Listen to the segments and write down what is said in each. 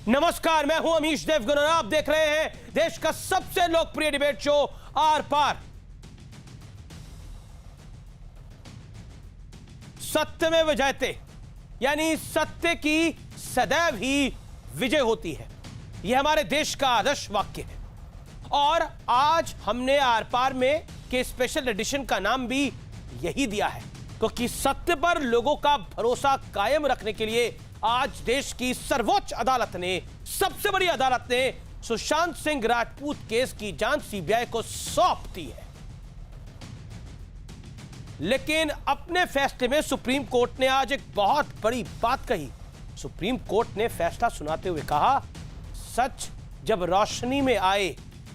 नमस्कार, मैं हूं अमीश देवगन और आप देख रहे हैं देश का सबसे लोकप्रिय डिबेट शो आर पार। सत्यमेव जयते, यानी सत्य की सदैव ही विजय होती है। यह हमारे देश का आदर्श वाक्य है और आज हमने आर पार में के स्पेशल एडिशन का नाम भी यही दिया है, क्योंकि सत्य पर लोगों का भरोसा कायम रखने के लिए आज देश की सर्वोच्च अदालत ने, सबसे बड़ी अदालत ने सुशांत सिंह राजपूत केस की जांच सीबीआई को सौंप दी है। लेकिन अपने फैसले में सुप्रीम कोर्ट ने आज एक बहुत बड़ी बात कही। सुप्रीम कोर्ट ने फैसला सुनाते हुए कहा, सच जब रोशनी में आए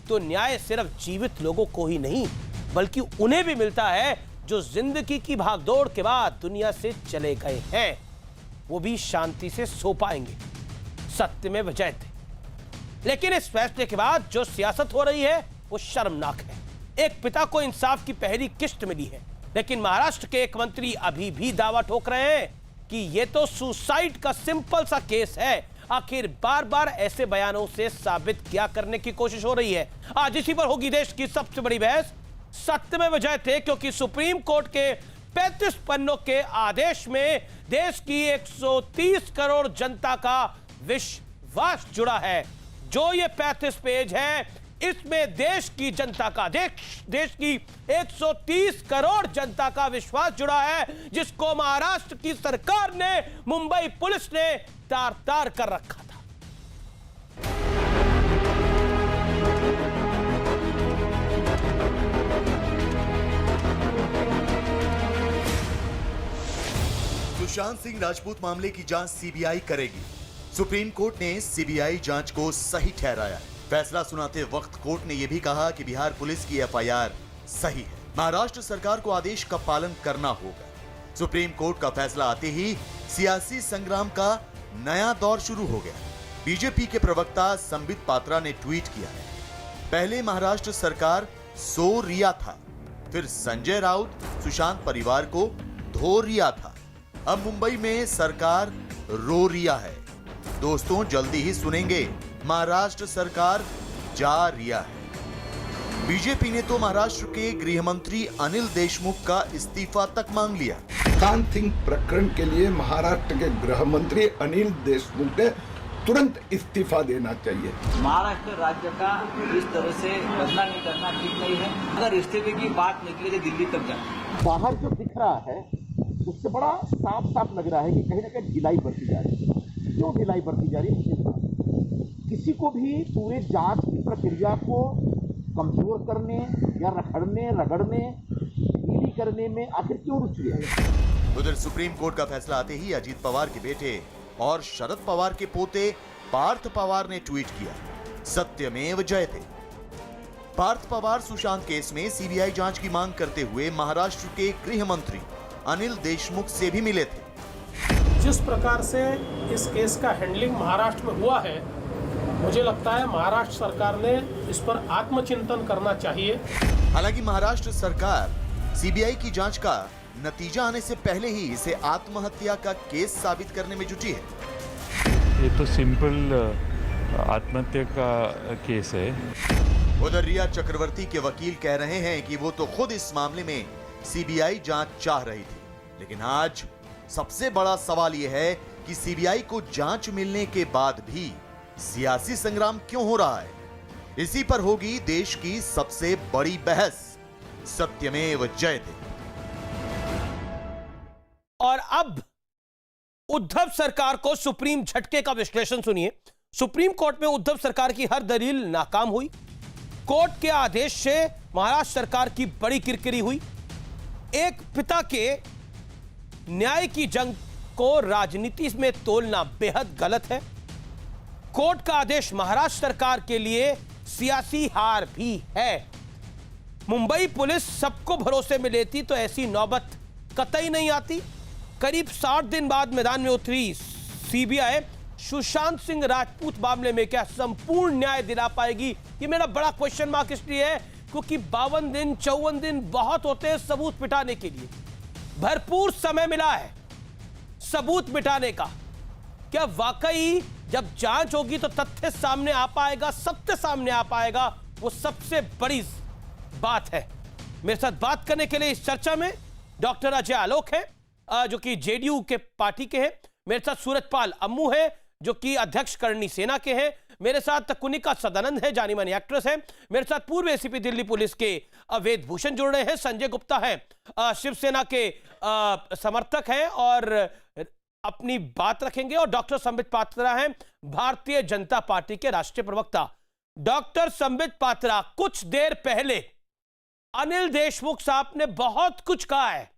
तो न्याय सिर्फ जीवित लोगों को ही नहीं बल्कि उन्हें भी मिलता है जो जिंदगी की भागदौड़ के बाद दुनिया से चले गए हैं, वो भी शांति से सो पाएंगे। सत्यमेव जयते। लेकिन इस फैसले के बाद जो सियासत हो रही है वो शर्मनाक है। एक पिता को इंसाफ की पहली किस्त मिली है, लेकिन महाराष्ट्र के एक मंत्री अभी भी दावा ठोक रहे हैं कि ये तो सुसाइड का सिंपल सा केस है। आखिर बार बार ऐसे बयानों से साबित क्या करने की कोशिश हो रही है? आज इसी पर होगी देश की सबसे बड़ी बहस। सत्यमेव जयते, क्योंकि सुप्रीम कोर्ट के 35 पन्नों के आदेश में देश की 130 करोड़ जनता का विश्वास जुड़ा है। जो ये 35 पेज है, इसमें देश की जनता का, देश की 130 करोड़ जनता का विश्वास जुड़ा है, जिसको महाराष्ट्र की सरकार ने, मुंबई पुलिस ने तार तार कर रखा था। सुशांत सिंह राजपूत मामले की जांच सीबीआई करेगी। सुप्रीम कोर्ट ने सीबीआई जांच को सही ठहराया। फैसला सुनाते वक्त कोर्ट ने यह भी कहा कि बिहार पुलिस की एफआईआर सही है। महाराष्ट्र सरकार को आदेश का पालन करना होगा। सुप्रीम कोर्ट का फैसला आते ही सियासी संग्राम का नया दौर शुरू हो गया। बीजेपी के प्रवक्ता संबित पात्रा ने ट्वीट किया है, पहले महाराष्ट्र सरकार सो रिया था, फिर संजय राउत सुशांत परिवार को धो रिया था, अब मुंबई में सरकार रो रिया है। दोस्तों, जल्दी ही सुनेंगे, महाराष्ट्र सरकार जा रिया है। बीजेपी ने तो महाराष्ट्र के गृह मंत्री अनिल देशमुख का इस्तीफा तक मांग लिया। सुशांत सिंह प्रकरण के लिए महाराष्ट्र के गृह मंत्री अनिल देशमुख ने तुरंत इस्तीफा देना चाहिए। महाराष्ट्र राज्य का इस तरह से बदनामी करना ठीक नहीं है। अगर इस्तीफे की बात निकले तो दिल्ली तक जाए। बाहर जो दिख रहा है उससे बड़ा साफ साफ लग रहा है कि कहीं ना कहीं ढिलाई बरती जा रही है। क्यों ढिलाई बरती जा रही है? किसी को भी पूरे जांच की प्रक्रिया को कमजोर करने या रगड़ने ढीली करने में आखिर क्यों रुचि है? उधर सुप्रीम कोर्ट का फैसला आते ही अजीत पवार के बेटे और शरद पवार के पोते पार्थ पवार ने ट्वीट किया, सत्यमेव जयते। पार्थ पवार सुशांत केस में सीबीआई जांच की मांग करते हुए महाराष्ट्र के गृह मंत्री अनिल देशमुख से भी मिले थे। जिस प्रकार से इस केस का हैंडलिंग महाराष्ट्र में हुआ है, मुझे लगता है महाराष्ट्र सरकार ने इस पर आत्मचिंतन करना चाहिए। हालांकि महाराष्ट्र सरकार सीबीआई की जांच का नतीजा आने से पहले ही इसे आत्महत्या का केस साबित करने में जुटी है। ये तो सिंपल आत्महत्या का केस है। उधर रिया चक्रवर्ती के वकील कह रहे हैं कि वो तो खुद इस मामले में सीबीआई जांच चाह रही थी, लेकिन आज सबसे बड़ा सवाल यह है कि सीबीआई को जांच मिलने के बाद भी सियासी संग्राम क्यों हो रहा है। इसी पर होगी देश की सबसे बड़ी बहस। सत्यमेव जयते। और अब उद्धव सरकार को सुप्रीम झटके का विश्लेषण सुनिए। सुप्रीम कोर्ट में उद्धव सरकार की हर दलील नाकाम हुई। कोर्ट के आदेश से महाराष्ट्र सरकार की बड़ी किरकिरी हुई। एक पिता के न्याय की जंग को राजनीति में तोलना बेहद गलत है। कोर्ट का आदेश महाराष्ट्र सरकार के लिए सियासी हार भी है। मुंबई पुलिस सबको भरोसे में लेती तो ऐसी नौबत कतई नहीं आती। करीब 60 दिन बाद मैदान में उतरी सीबीआई सुशांत सिंह राजपूत मामले में क्या संपूर्ण न्याय दिला पाएगी? ये मेरा बड़ा क्वेश्चन मार्क इसलिए है क्योंकि 52 दिन 54 दिन बहुत होते हैं सबूत मिटाने के लिए। भरपूर समय मिला है सबूत मिटाने का। क्या वाकई जब जांच होगी तो तथ्य सामने आ पाएगा, सत्य सामने आ पाएगा? वो सबसे बड़ी बात है। मेरे साथ बात करने के लिए इस चर्चा में डॉक्टर अजय आलोक है, जो कि जेडीयू के पार्टी के हैं। मेरे साथ सूरजपाल अम्मू है, जो कि अध्यक्ष करणी सेना के हैं। मेरे साथ कुनिका सदानंद है, जानी मानी एक्ट्रेस है। मेरे साथ पूर्व एसीपी दिल्ली पुलिस के वेद भूषण जुड़ रहे हैं। संजय गुप्ता है, शिवसेना के समर्थक हैं और अपनी बात रखेंगे। और डॉक्टर संबित पात्रा हैं, भारतीय जनता पार्टी के राष्ट्रीय प्रवक्ता। डॉक्टर संबित पात्रा, कुछ देर पहले अनिल देशमुख साहब ने बहुत कुछ कहा है।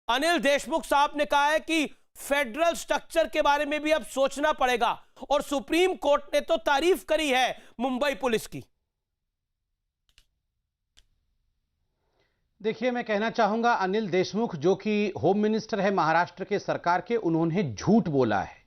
अनिल देशमुख साहब ने कहा है कि फेडरल स्ट्रक्चर के बारे में भी अब सोचना पड़ेगा, और सुप्रीम कोर्ट ने तो तारीफ करी है मुंबई पुलिस की। देखिए, मैं कहना चाहूंगा अनिल देशमुख जो कि होम मिनिस्टर है महाराष्ट्र के सरकार के, उन्होंने झूठ बोला है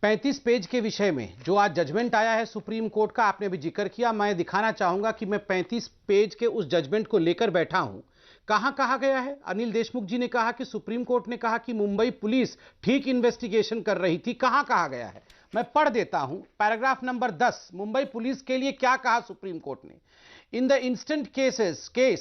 35 पेज के विषय में। जो आज जजमेंट आया है सुप्रीम कोर्ट का, आपने भी जिक्र किया, मैं दिखाना चाहूंगा कि मैं 35 पेज के उस जजमेंट को लेकर बैठा हूं। कहां कहा गया है? अनिल देशमुख जी ने कहा कि सुप्रीम कोर्ट ने कहा कि मुंबई पुलिस ठीक इन्वेस्टिगेशन कर रही थी। कहां कहा गया है? मैं पढ़ देता हूं, पैराग्राफ नंबर 10, मुंबई पुलिस के लिए क्या कहा सुप्रीम कोर्ट ने। In the instant case,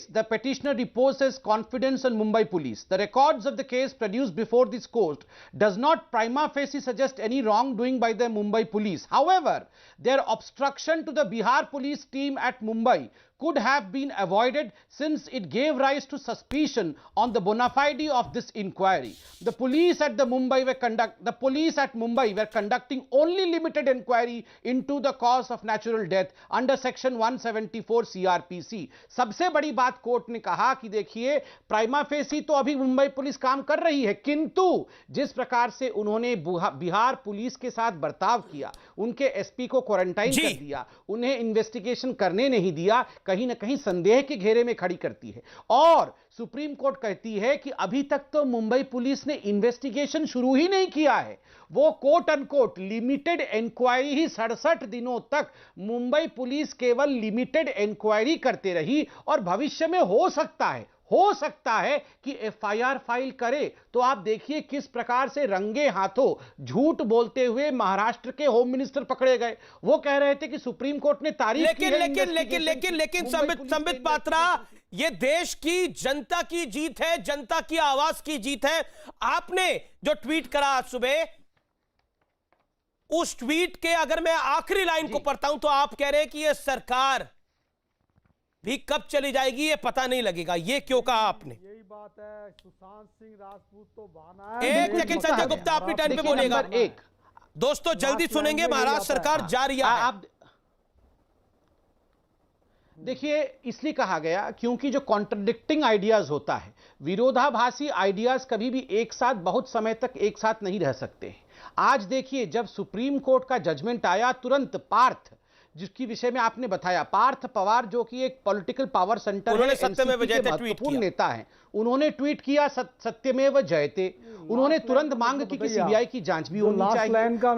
the petitioner reposes confidence on Mumbai police. The records of the case produced before this court does not prima facie suggest any wrongdoing by the Mumbai police. However, their obstruction to the Bihar police team at Mumbai could have been avoided since it gave rise to suspicion on the bona fide of this inquiry. The police at Mumbai were conducting only limited inquiry into the cause of natural death under section 174 CRPC. सबसे बड़ी बात court ने कहा कि देखिए, prima facie तो अभी Mumbai police काम कर रही है, किंतु जिस प्रकार से उन्होंने बिहार पुलिस के साथ बर्ताव किया, उनके एसपी को क्वारंटाइन कर दिया, उन्हें इन्वेस्टिगेशन करने नहीं दिया, कहीं ना कहीं संदेह के घेरे में खड़ी करती है। और सुप्रीम कोर्ट कहती है कि अभी तक तो मुंबई पुलिस ने इन्वेस्टिगेशन शुरू ही नहीं किया है। वो कोट अनकोट लिमिटेड इंक्वायरी ही 67 दिनों तक मुंबई पुलिस केवल लिमिटेड इंक्वायरी करते रही, और भविष्य में हो सकता है कि एफआईआर फाइल करे। तो आप देखिए किस प्रकार से रंगे हाथों झूठ बोलते हुए महाराष्ट्र के होम मिनिस्टर पकड़े गए। वो कह रहे थे कि सुप्रीम कोर्ट ने तारीफ की है। लेकिन संबित पात्रा, ये देश की जनता की जीत है, जनता की आवाज की जीत है। आपने जो ट्वीट करा आज सुबह, उस ट्वीट के अगर मैं आखिरी लाइन को पढ़ता हूं तो आप कह रहे हैं कि ये सरकार भी कब चली जाएगी ये पता नहीं लगेगा। ये क्यों कहा आपने? यही बात है, सुशांत सिंह राजपूत तो बहाना है। एक सेकंड संजय गुप्ता, अपनी टर्न पे बोलेगा। दोस्तों जल्दी सुनेंगे, महाराष्ट्र सरकार जा रही है। आप देखिए, इसलिए कहा गया क्योंकि जो कॉन्ट्रडिक्टिंग आइडियाज होता है, विरोधाभासी आइडियाज कभी भी एक साथ बहुत समय तक एक साथ नहीं रह सकते। आज देखिए, जब सुप्रीम कोर्ट का जजमेंट आया, तुरंत पार्थ, जिसकी विषय में आपने बताया, पार्थ पवार जो कि एक पॉलिटिकल पावर सेंटर है, एनसीपी के महत्वपूर्ण नेता हैं, उन्होंने ट्वीट किया सत्यमेव जयते। उन्होंने तुरंत मांग की कि सीबीआई की जांच भी होनी चाहिए,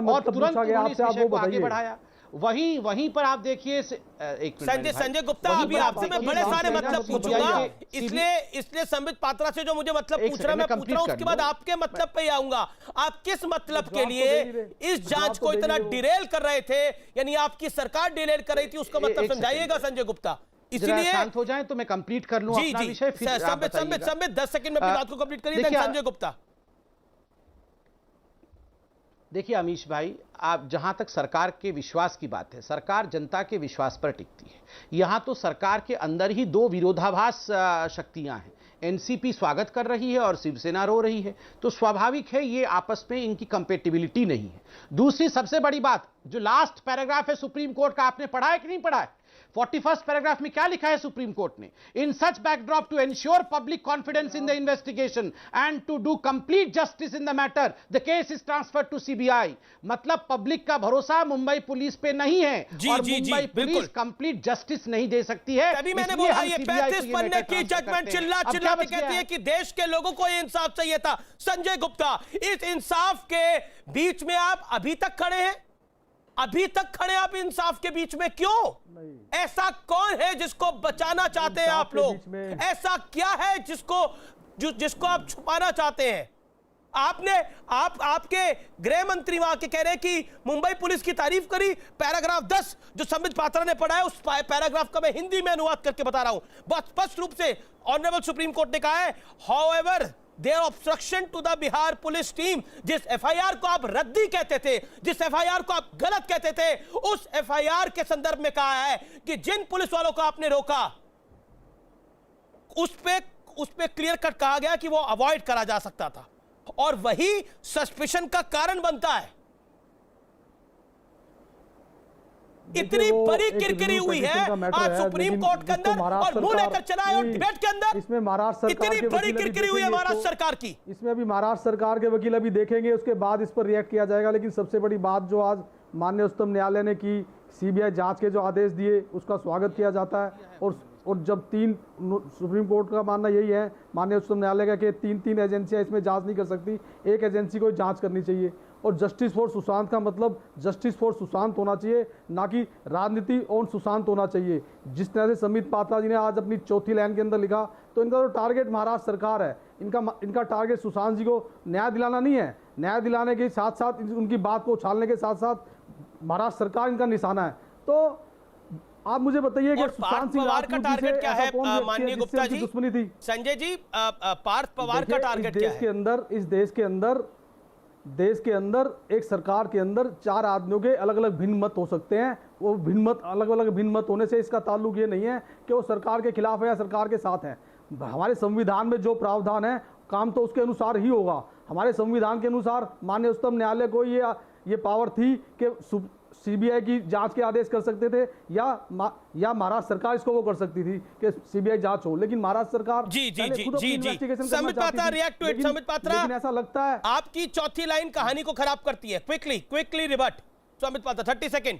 और तुरंत उन्होंने इस विषय को आगे बढ़ाया। वहीं पर आप देखिए, संजय गुप्ता, अभी आपसे मैं बड़े सारे मतलब पूछूंगा, इसलिए संबित पात्रा से जो मुझे मतलब पूछ रहा, मैं पूछ रहा हूं, उसके बाद आपके मतलब पे आऊंगा। आप किस मतलब के लिए इस जांच को इतना डिरेल कर रहे थे, यानी आपकी सरकार डिरेल कर रही थी, उसका मतलब समझाइएगा संजय गुप्ता। इसलिए शांत हो जाए तो मैं कंप्लीट कर लूं अपना विषय, फिर संबित 10 सेकंड में अपनी बात को कंप्लीट करिए। संजय गुप्ता, देखिए अमीश भाई, आप जहां तक सरकार के विश्वास की बात है, सरकार जनता के विश्वास पर टिकती है। यहां तो सरकार के अंदर ही दो विरोधाभास शक्तियां हैं। एनसीपी स्वागत कर रही है और शिवसेना रो रही है, तो स्वाभाविक है ये आपस में इनकी कंपेटिबिलिटी नहीं है। दूसरी सबसे बड़ी बात, जो लास्ट पैराग्राफ है सुप्रीम कोर्ट का, आपने पढ़ा है कि नहीं पढ़ा है? 41st पैराग्राफ में क्या लिखा है सुप्रीम कोर्ट ने? In such backdrop to ensure public confidence in the investigation and to do complete justice in the matter, the case is transferred to CBI. मतलब पब्लिक का भरोसा मुंबई पुलिस पे नहीं है, और मुंबई पुलिस कंप्लीट जस्टिस नहीं दे सकती है। तभी मैंने बोला, ये 35 पन्ने की जजमेंट चिल्ला चिल्ला के कहती है कि देश के लोगों को इंसाफ चाहिए था। संजय गुप्ता, इस इंसाफ के बीच में आप अभी तक खड़े हैं? अभी तक खड़े आप इंसाफ के बीच में, क्यों? ऐसा कौन है जिसको बचाना चाहते हैं आप लोग? ऐसा क्या है जिसको आप छुपाना चाहते हैं? आपके गृह मंत्री वहां के कह रहे हैं कि मुंबई पुलिस की तारीफ करी। पैराग्राफ 10 जो संबित पात्रा ने पढ़ा है, उस पैराग्राफ का मैं हिंदी में अनुवाद करके बता रहा हूं। बहुत स्पष्ट रूप से ऑनरेबल सुप्रीम कोर्ट ने कहा है, however there obstruction to the Bihar police team, जिस एफआईआर को आप रद्दी कहते थे, जिस एफआईआर को आप गलत कहते थे, उस एफआईआर के संदर्भ में कहा है कि जिन पुलिस वालों को आपने रोका उस पे क्लियर कट कहा गया कि वो अवॉइड करा जा सकता था, और वही सस्पिशन का कारण बनता है। इतनी बड़ी किरकिरी हुई है आज सुप्रीम कोर्ट के अंदर, और मुंह लेकर चला है, और डिबेट के अंदर इसमें महाराष्ट्र सरकार इतनी बड़ी किरकिरी हुई है महाराष्ट्र सरकार की। इसमें अभी महाराष्ट्र सरकार के वकील अभी देखेंगे, उसके बाद इस पर रिएक्ट किया जाएगा। लेकिन सबसे बड़ी बात जो आज माननीय उच्चतम न्यायालय ने की, सीबीआई जांच के जो आदेश दिए उसका स्वागत किया जाता है। और जब सुप्रीम कोर्ट का मानना यही है, माननीय उच्चतम न्यायालय का, कि तीन एजेंसियां इसमें जांच नहीं कर सकती, एक एजेंसी को जांच करनी चाहिए। और जस्टिस फॉर सुशांत का मतलब जस्टिस फॉर सुशांत होना चाहिए, ना कि राजनीति ऑन सुशांत होना चाहिए। जिस तरह से संबित पात्रा जी ने आज अपनी चौथी लाइन के अंदर लिखा, तो इनका जो टारगेट महाराष्ट्र सरकार है, इनका टारगेट सुशांत जी को न्याय दिलाना नहीं है। न्याय दिलाने के साथ साथ उनकी बात को उछालने के साथ साथ महाराष्ट्र सरकार इनका निशाना है। तो आप मुझे बताइए कि सुशांत सिंह पवार का टारगेट क्या है माननीय गुप्ता जी? दुश्मनी थी संजय जी, पार्थ पवार का टारगेट क्या है? इस देश के अंदर एक सरकार के अंदर 4 आदमियों के अलग अलग भिन्न मत हो सकते हैं। वो अलग अलग भिन्न मत होने से इसका ताल्लुक ये नहीं है कि वो सरकार के खिलाफ है या सरकार के साथ है। हमारे संविधान में जो प्रावधान है, काम तो उसके अनुसार ही होगा। हमारे संविधान के अनुसार माननीय उच्चतम न्यायालय को ये पावर थी कि सीबीआई की जांच के आदेश कर सकते थे, या महाराष्ट्र सरकार इसको वो कर सकती थी कि सीबीआई जांच हो। लेकिन महाराष्ट्र सरकार जी Sambit Patra, react to it. Sambit Patra, ऐसा लगता है आपकी चौथी लाइन कहानी को खराब करती है। Quickly रिबट Sambit Patra, 30 second.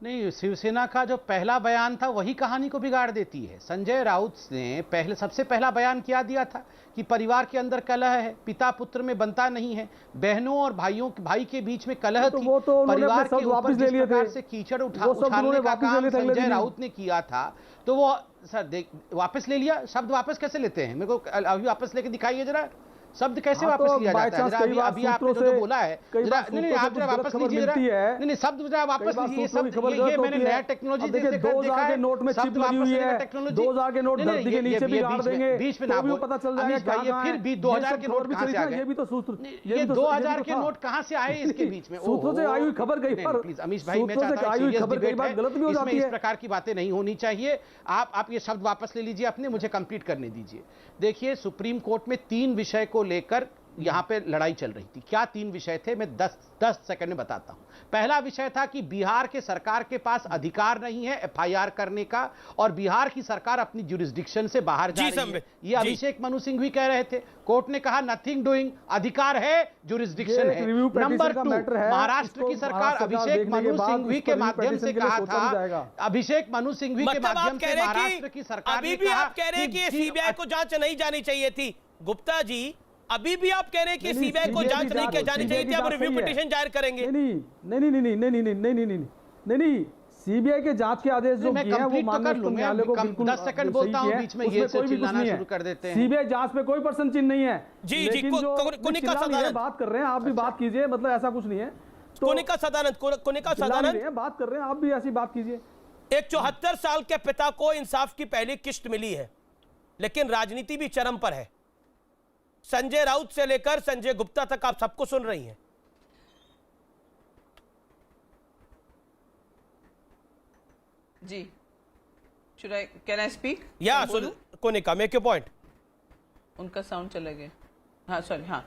नहीं, शिवसेना का जो पहला बयान था वही कहानी को बिगाड़ देती है। संजय राउत ने सबसे पहला बयान क्या दिया था कि परिवार के अंदर कलह है, पिता पुत्र में बनता नहीं है, बहनों और भाई के बीच में कलह थी, परिवार के ऊपर जिस प्रकार से कीचड़ उछालने का काम संजय राउत ने किया था, तो वो सर वापस ले लिया। शब्द वापस कैसे लेते हैं? मेरे को अभी वापस लेके दिखाइए जरा, शब्द कैसे वापस लिया जाता है? अभी आपने जो बोला है, नहीं आप जरा वापस लीजिए जरा, नहीं शब्द जरा वापस लीजिए। शब्द ये मैंने नया टेक्नोलॉजी देखा है, 2000 के नोट में चिप लगी हुई है, 2000 के नोट धरती के नीचे भी गाड़ देंगे, बीच में ना भी पता चल जाएगा। फिर भी 2000 के नोट कहां से आ गए? ये भी तो सूत्र, ये 2000 के नोट कहां से आए इसके बीच में? सूत्रों से आई हुई खबर कई बार, प्लीज अमीश भाई, मैं चाहता हूं गलत भी हो जाती है, इस प्रकार की बातें नहीं होनी चाहिए। आप ये शब्द वापस ले लीजिए अपने, मुझे कंप्लीट करने दीजिए। देखिए, सुप्रीम कोर्ट में 3 विषय को लेकर यहां पे लड़ाई चल रही थी। क्या 3 विषय थे? मैं 10 सेकंड में बताता हूं। पहला विषय था कि बिहार के सरकार के पास अधिकार नहीं है एफआईआर करने का, और बिहार की सरकार अपनी ज्यूरिसडिक्शन से बाहर जा रही है। ये अभिषेक मनु सिंह भी कह रहे थे। कोर्ट ने कहा नथिंग डूइंग, अधिकार है, ज्यूरिसडिक्शन है। नंबर 2, महाराष्ट्र की सरकार अभिषेक मनु सिंघवी के माध्यम से कहा था, अभिषेक मनु सिंघवी के माध्यम से महाराष्ट्र की सरकार ने कहा, आप कह रहे हैं कि सीबीआई को जांच नहीं जानी चाहिए थी। गुप्ता जी, अभी भी आप कह रहे हैं कि सीबीआई को जांच नहीं की जानी चाहिए थी, अब रिव्यू पिटीशन जाहिर करेंगे। नहीं, सीबीआई के जांच के आदेश जो किए हैं वो माननीय न्यायालय को बिल्कुल 10 सेकंड बोलता हूं, बीच में ये चिल्लाना शुरू कर देते हैं। सीबीआई जांच में कोई पर्सन चिन्ह नहीं है। जी, कोनिका सदानंद बात कर रहे हैं, आप भी बात कीजिए, मतलब ऐसा कुछ नहीं है। कोनिका सदानंद बात कर रहे हैं, आप भी ऐसी बात कीजिए। एक 74 साल के पिता को इंसाफ की पहली किस्त मिली है, लेकिन राजनीति भी चरम पर है। संजय राउत से लेकर संजय गुप्ता तक आप सबको सुन रही हैं। जी, कैन आई स्पीक? या कोनिका, मेक योर पॉइंट। उनका साउंड चला गया। हाँ, सॉरी। हाँ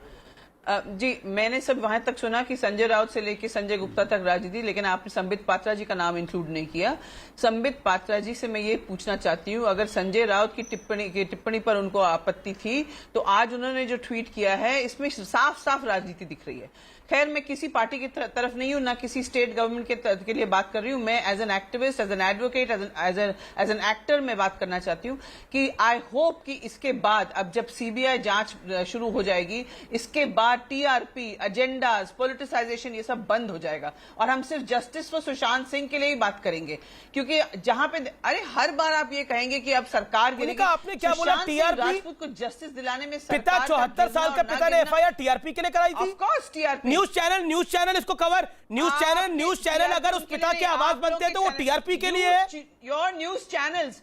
जी, मैंने सब वहां तक सुना कि संजय राउत से लेकर संजय गुप्ता तक राजनीति, लेकिन आपने संबित पात्रा जी का नाम इंक्लूड नहीं किया। संबित पात्रा जी से मैं ये पूछना चाहती हूँ, अगर संजय राउत की टिप्पणी पर उनको आपत्ति थी, तो आज उन्होंने जो ट्वीट किया है इसमें साफ साफ राजनीति दिख रही है। खैर मैं किसी पार्टी की तरफ नहीं हूं, ना किसी स्टेट गवर्नमेंट के लिए बात कर रही हूं। मैं as an activist, as an advocate, as an actor मैं बात करना चाहती हूं कि आई होप कि इसके बाद अब जब सीबीआई जांच शुरू हो जाएगी, इसके बाद टीआरपी, एजेंडाज, पॉलिटिसाइजेशन ये सब बंद हो जाएगा और हम सिर्फ जस्टिस फॉर सुशांत सिंह के लिए ही बात करेंगे। क्योंकि जहां पे अरे हर बार आप ये कहेंगे कि अब सरकार गिरेगी। आपने क्या बोला? टीआरपी, राजपूत को जस्टिस दिलाने में पिता 74 साल का पिता ने एफआईआर टीआरपी के लिए कराई थी। Of course TRP, news channel इसको कवर, न्यूज चैनल अगर उस पिता की आवाज बनते हैं तो वो टीआरपी के लिए है। योर न्यूज चैनल्स,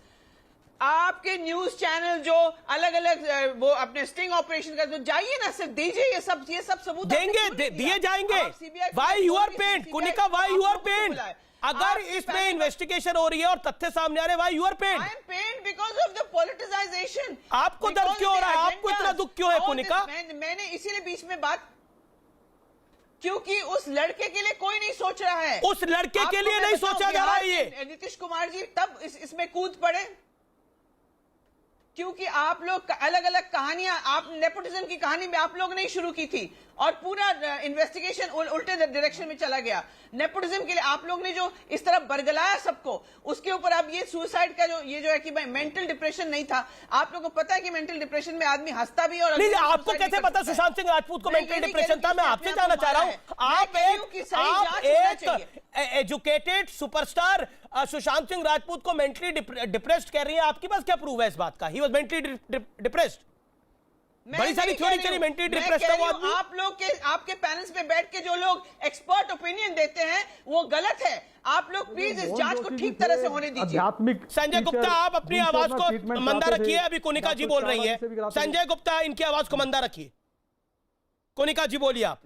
आपके न्यूज चैनल जो अलग अलग वो अपने स्टिंग ऑपरेशन कर, तो जाइए ना, सिर्फ दीजिए ये सब सबूत देंगे, दिए जाएंगे। Why you are pained Kunika, why you are pained? अगर इसमें इन्वेस्टिगेशन हो रही है और तथ्य सामने आ रहे, why you are pained? I am pained because of the politicisation. आपको दर्द क्यों हो रहा है? आपको इतना दुख क्यों है कुनिका? मैंने इसीलिए बीच में बात, क्योंकि उस लड़के के लिए कोई नहीं सोच रहा है। उस लड़के के लिए नहीं सोचा जा रहा है ये। नीतीश कुमार जी तब इसमें कूद पड़े क्योंकि आप लोग अलग अलग कहानियां, आप नेपोटिज्म की कहानी में आप लोग ने शुरू की थी और पूरा इन्वेस्टिगेशन उल्टे डायरेक्शन में चला गया। नेपोटिज्म के लिए आप लोग ने जो इस तरह बरगलाया सबको, उसके ऊपर अब ये सुसाइड का जो है कि भाई मेंटल डिप्रेशन नहीं था। आप लोगों को पता है कि मेंटल डिप्रेशन में आदमी हंसता भी और नहीं, आपको कैसे पता सुशांत सिंह राजपूत को मेंटल डिप्रेशन था? मैं आपसे जानना चाह रहा हूं। आप एक एजुकेटेड सुपरस्टार सुशांत सिंह राजपूत को मेंटली डिप्रेस्ड कह रही है, आपके पास क्या प्रूफ है इस बात का? He was mentally depressed. बड़ी सारी थ्योरी चली मेंटली डिप्रेस्ड है वो आदमी। आप लोग के आपके पैनल्स पे बैठ के जो लोग एक्सपर्ट ओपिनियन देते हैं वो गलत है। आप लोग प्लीज इस जांच को ठीक तरह से होने दीजिए। संजय गुप्ता, आप अपनी आवाज को मंदा रखिए। अभी कोनिका जी बोल रही है। संजय गुप्ता, इनकी आवाज को मंदा रखिए। कोनिका जी बोलिए आप।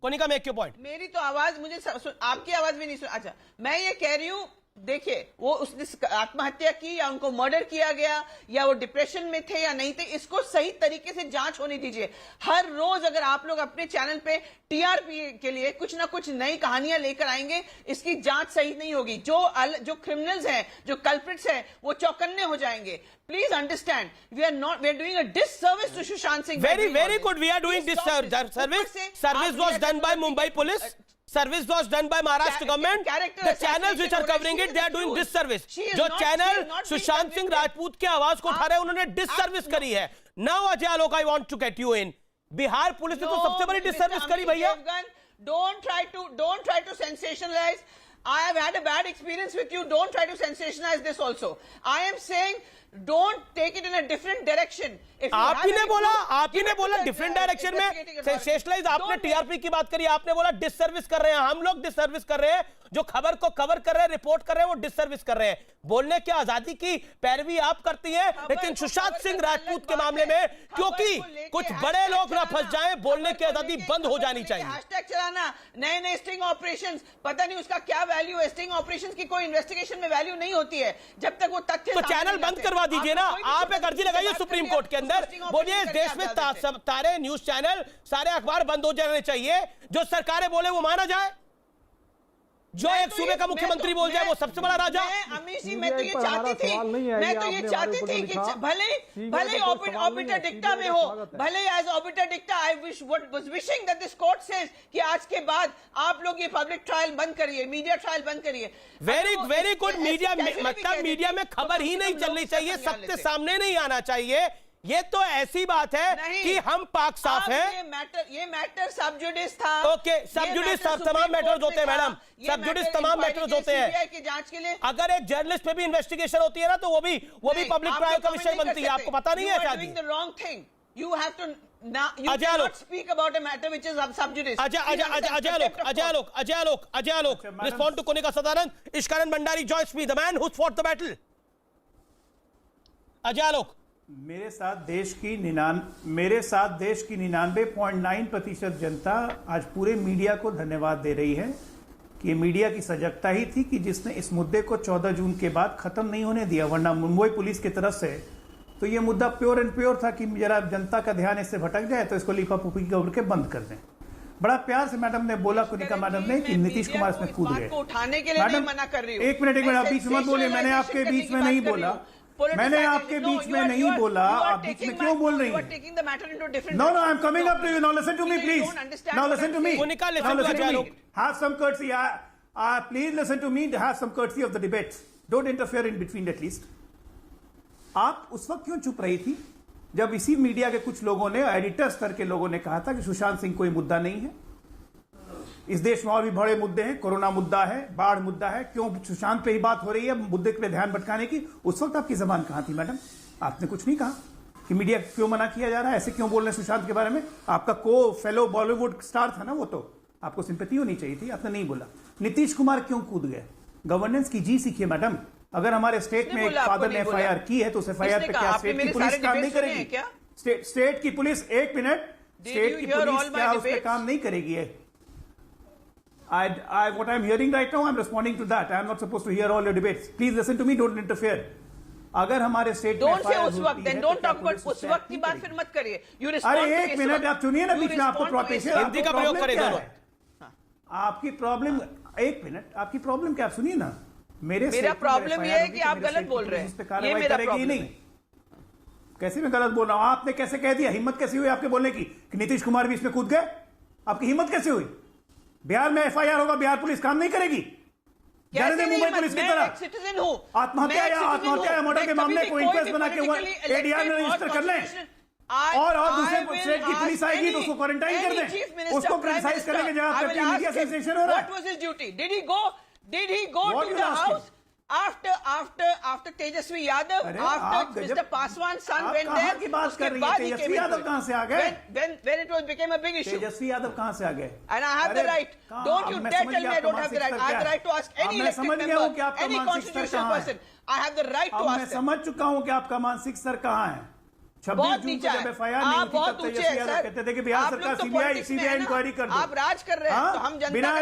Konika, make your point. मेरी तो आवाज, मुझे आपकी आवाज भी नहीं सुन। अच्छा, मैं ये कह रही हूं, देखिए वो उसने आत्महत्या की या उनको मर्डर किया गया या वो डिप्रेशन में थे या नहीं थे, इसको सही तरीके से जांच होने दीजिए। हर रोज अगर आप लोग अपने चैनल पे टीआरपी के लिए कुछ ना कुछ नई कहानियां लेकर आएंगे, इसकी जांच सही नहीं होगी। जो क्रिमिनल्स हैं, जो कल्प्रिट्स हैं, वो चौकन्ने हो जाएंगे। Please understand, we are doing a disservice to Sushant Singh. Very good, we are doing service was done by Mumbai police, service was done by Maharashtra government. The channels which are covering it, they are doing disservice. जो channel Sushant Singh Rajput की आवाज को उठा रहे हैं, उन्होंने disservice करी है। Now Ajay Alok, I want to get you in. Bihar police ने तो सबसे बड़ी डिससर्विस करी भैया। Don't try to sensationalize. I have had a bad experience with you. Don't try to sensationalize this also. I am saying, don't take it in a different direction. आप ही ने बोला different direction में sensationalise. आपने TRP की बात करी, आपने बोला डिससर्विस कर रहे हैं। हम लोग डिससर्विस कर रहे हैं, जो खबर को कवर कर रहे हैं, रिपोर्ट कर रहे हैं, वो डिससर्विस कर रहे हैं। बोलने की आजादी की पैरवी आप करती हैं, लेकिन सुशांत सिंह राजपूत के मामले में क्योंकि कुछ बड़े लोग ना फंस जाएं, बोलने की आजादी बंद हो जानी चाहिए। हैशटैग चलाना, नए स्टिंग ऑपरेशंस, पता नहीं उसका क्या वैल्यू है। स्टिंग ऑपरेशंस की कोई इन्वेस्टिगेशन में वैल्यू नहीं होती है जब तक वो तथ्य। तो चैनल बंद करवा दीजिए ना। आप एक अर्जी लगाइए सुप्रीम कोर्ट के अंदर, बोलिए इस देश में सारे न्यूज चैनल, सारे अखबार बंद हो जाने चाहिए। जो सरकारें बोले वो माना जाए। जो एक सूबे का मुख्यमंत्री बोल जाए वो सबसे बड़ा राजा। अमीश जी, मैं तो ये चाहती थी कि भले ऑबिटर डिक्टा में हो, भले as obiter dicta, I was wishing that this court says कि आज के बाद आप लोग ये पब्लिक ट्रायल बंद करिए, मीडिया ट्रायल बंद करिए। Very good. मीडिया मतलब मीडिया में खबर ही नहीं चलनी चाहिए, सत्य सामने नहीं आना चाहिए। ये तो ऐसी बात है कि हम पाक साफ हैं। ये मैटर सब जुडिस था। ओके, सब जुडिस तमाम मैटर्स होते हैं मैडम, सब जुडिस तमाम मैटर्स होते हैं। की जांच के लिए अगर एक जर्नलिस्ट पे भी इन्वेस्टिगेशन होती है ना, तो वो भी पब्लिक ट्रायल का विषय बनती है। आपको पता नहीं है शायद। Wrong thing, you have to you cannot speak about a matter which is sub judice. Ajay Alok, respond to Konika Sadanand. Ishkaran Bhandari joins me, the man who fought the battle. Ajay Alok, मेरे साथ देश की 99.9% जनता आज पूरे मीडिया को धन्यवाद दे रही है कि मीडिया की सजगता ही थी कि जिसने इस मुद्दे को 14 जून के बाद खत्म नहीं होने दिया। वरना मुंबई पुलिस की तरफ से तो ये मुद्दा प्योर एंड प्योर था कि जरा जनता का ध्यान इससे भटक जाए तो इसको लिपापोपी करके बंद कर दें। बड़ा प्यार से मैडम ने बोला, कुनिका मैडम ने, कि नीतीश कुमार इसमें कूद गए। उठाने के लिए नहीं मना कर रही हूं। एक मिनट बीच में मत बोलिए, मैंने आपके बीच में नहीं बोला। मैंने आपके बीच में नहीं बोला, आप बीच में क्यों बोल रही हैं? No, no, I'm coming up to you. Now listen to me, please. Now listen to me. Now listen to me. Have some courtesy. Please listen to me. Have some courtesy of the debate. Don't interfere in between at least. आप उस वक्त क्यों चुप रही थी जब इसी media के कुछ लोगों ने, एडिटर स्तर के लोगों ने कहा था कि सुशांत सिंह कोई मुद्दा नहीं है, इस देश में और भी बड़े मुद्दे हैं, कोरोना मुद्दा है, बाढ़ मुद्दा है, क्यों सुशांत पे ही बात हो रही है मुद्दे पे ध्यान भटकाने की? उस वक्त आपकी जबान कहां थी मैडम? आपने कुछ नहीं कहा कि मीडिया क्यों मना किया जा रहा है, ऐसे क्यों बोल रहे हैं सुशांत के बारे में? आपका फेलो बॉलीवुड स्टार था ना वो, तो आपको सिंपैथी होनी चाहिए थी, आपने नहीं बोला। नीतीश कुमार क्यों कूद गए? गवर्नेंस की जी सीखिए मैडम। अगर हमारे स्टेट में एक फादर ने एफआईआर की है तो उस एफआईआर पे क्या स्टेट की पुलिस काम नहीं करेगी? स्टेट की पुलिस, एक मिनट, स्टेट की पुलिस क्या उस पर काम नहीं करेगी? What I'm hearing right now, I'm responding to that. I'm not supposed to hear all your debates. Please listen to me. Don't interfere. अगर हमारे स्टेट में उस वक्त, then don't talk about उस वक्त की बात फिर मत करिए। अरे एक मिनट, आप सुनिए ना, बीच में आपको प्रोटेक्शन, हिंदी का प्रयोग करें दोनों। आपकी प्रॉब्लम, एक मिनट, आपकी प्रॉब्लम क्या? आप सुनिए ना, मेरा प्रॉब्लम ये है कि आप गलत बोल रहे हैं, ये मेरा प्रॉब्लम नहीं। कैसे मैं गलत बोल रहा हूं? आपने कैसे कह दिया? हिम्मत कैसे हुई आपके बोलने की कि नीतीश कुमार भी इसमें कूद गए? आपकी हिम्मत कैसे हुई? बिहार में एफआईआर होगा, बिहार पुलिस काम नहीं करेगी? मुंबई पुलिस की तरह सिटीजन हूं, आत्महत्या या मर्डर के मामले को इंक्वेस्ट बना के एडीआर में रजिस्टर कर लें, और दूसरे स्टेट की पुलिस आएगी तो उसको क्वारंटाइन कर दें। उसको क्रिटिसाइज करने के जवाब मीडिया सेंसेशन हो रहा है। What was his duty? Did he go to the house after Tejasvi Yadav, after Mr. Paswan's son went there? की बात कर रही है? तेजस्वी यादव कहां से आ गए? When it became a big issue. Tejashwi Yadav कहां से आ गए? And I have the right. Don't you dare tell me I don't have the right. I have the right to ask any elected member, any constitutional person. I have the right to ask them. मैं समझ चुका हूं कि आपका मानसिक स्तर कहां है। 26 जून को जब एफआईआर नहीं थी तब तेजस्वी यादव कहते थे कि बिहार सरकार सीबीआई इंक्वायरी कर दो। आप राज कर रहे हैं तो हम जनता बिना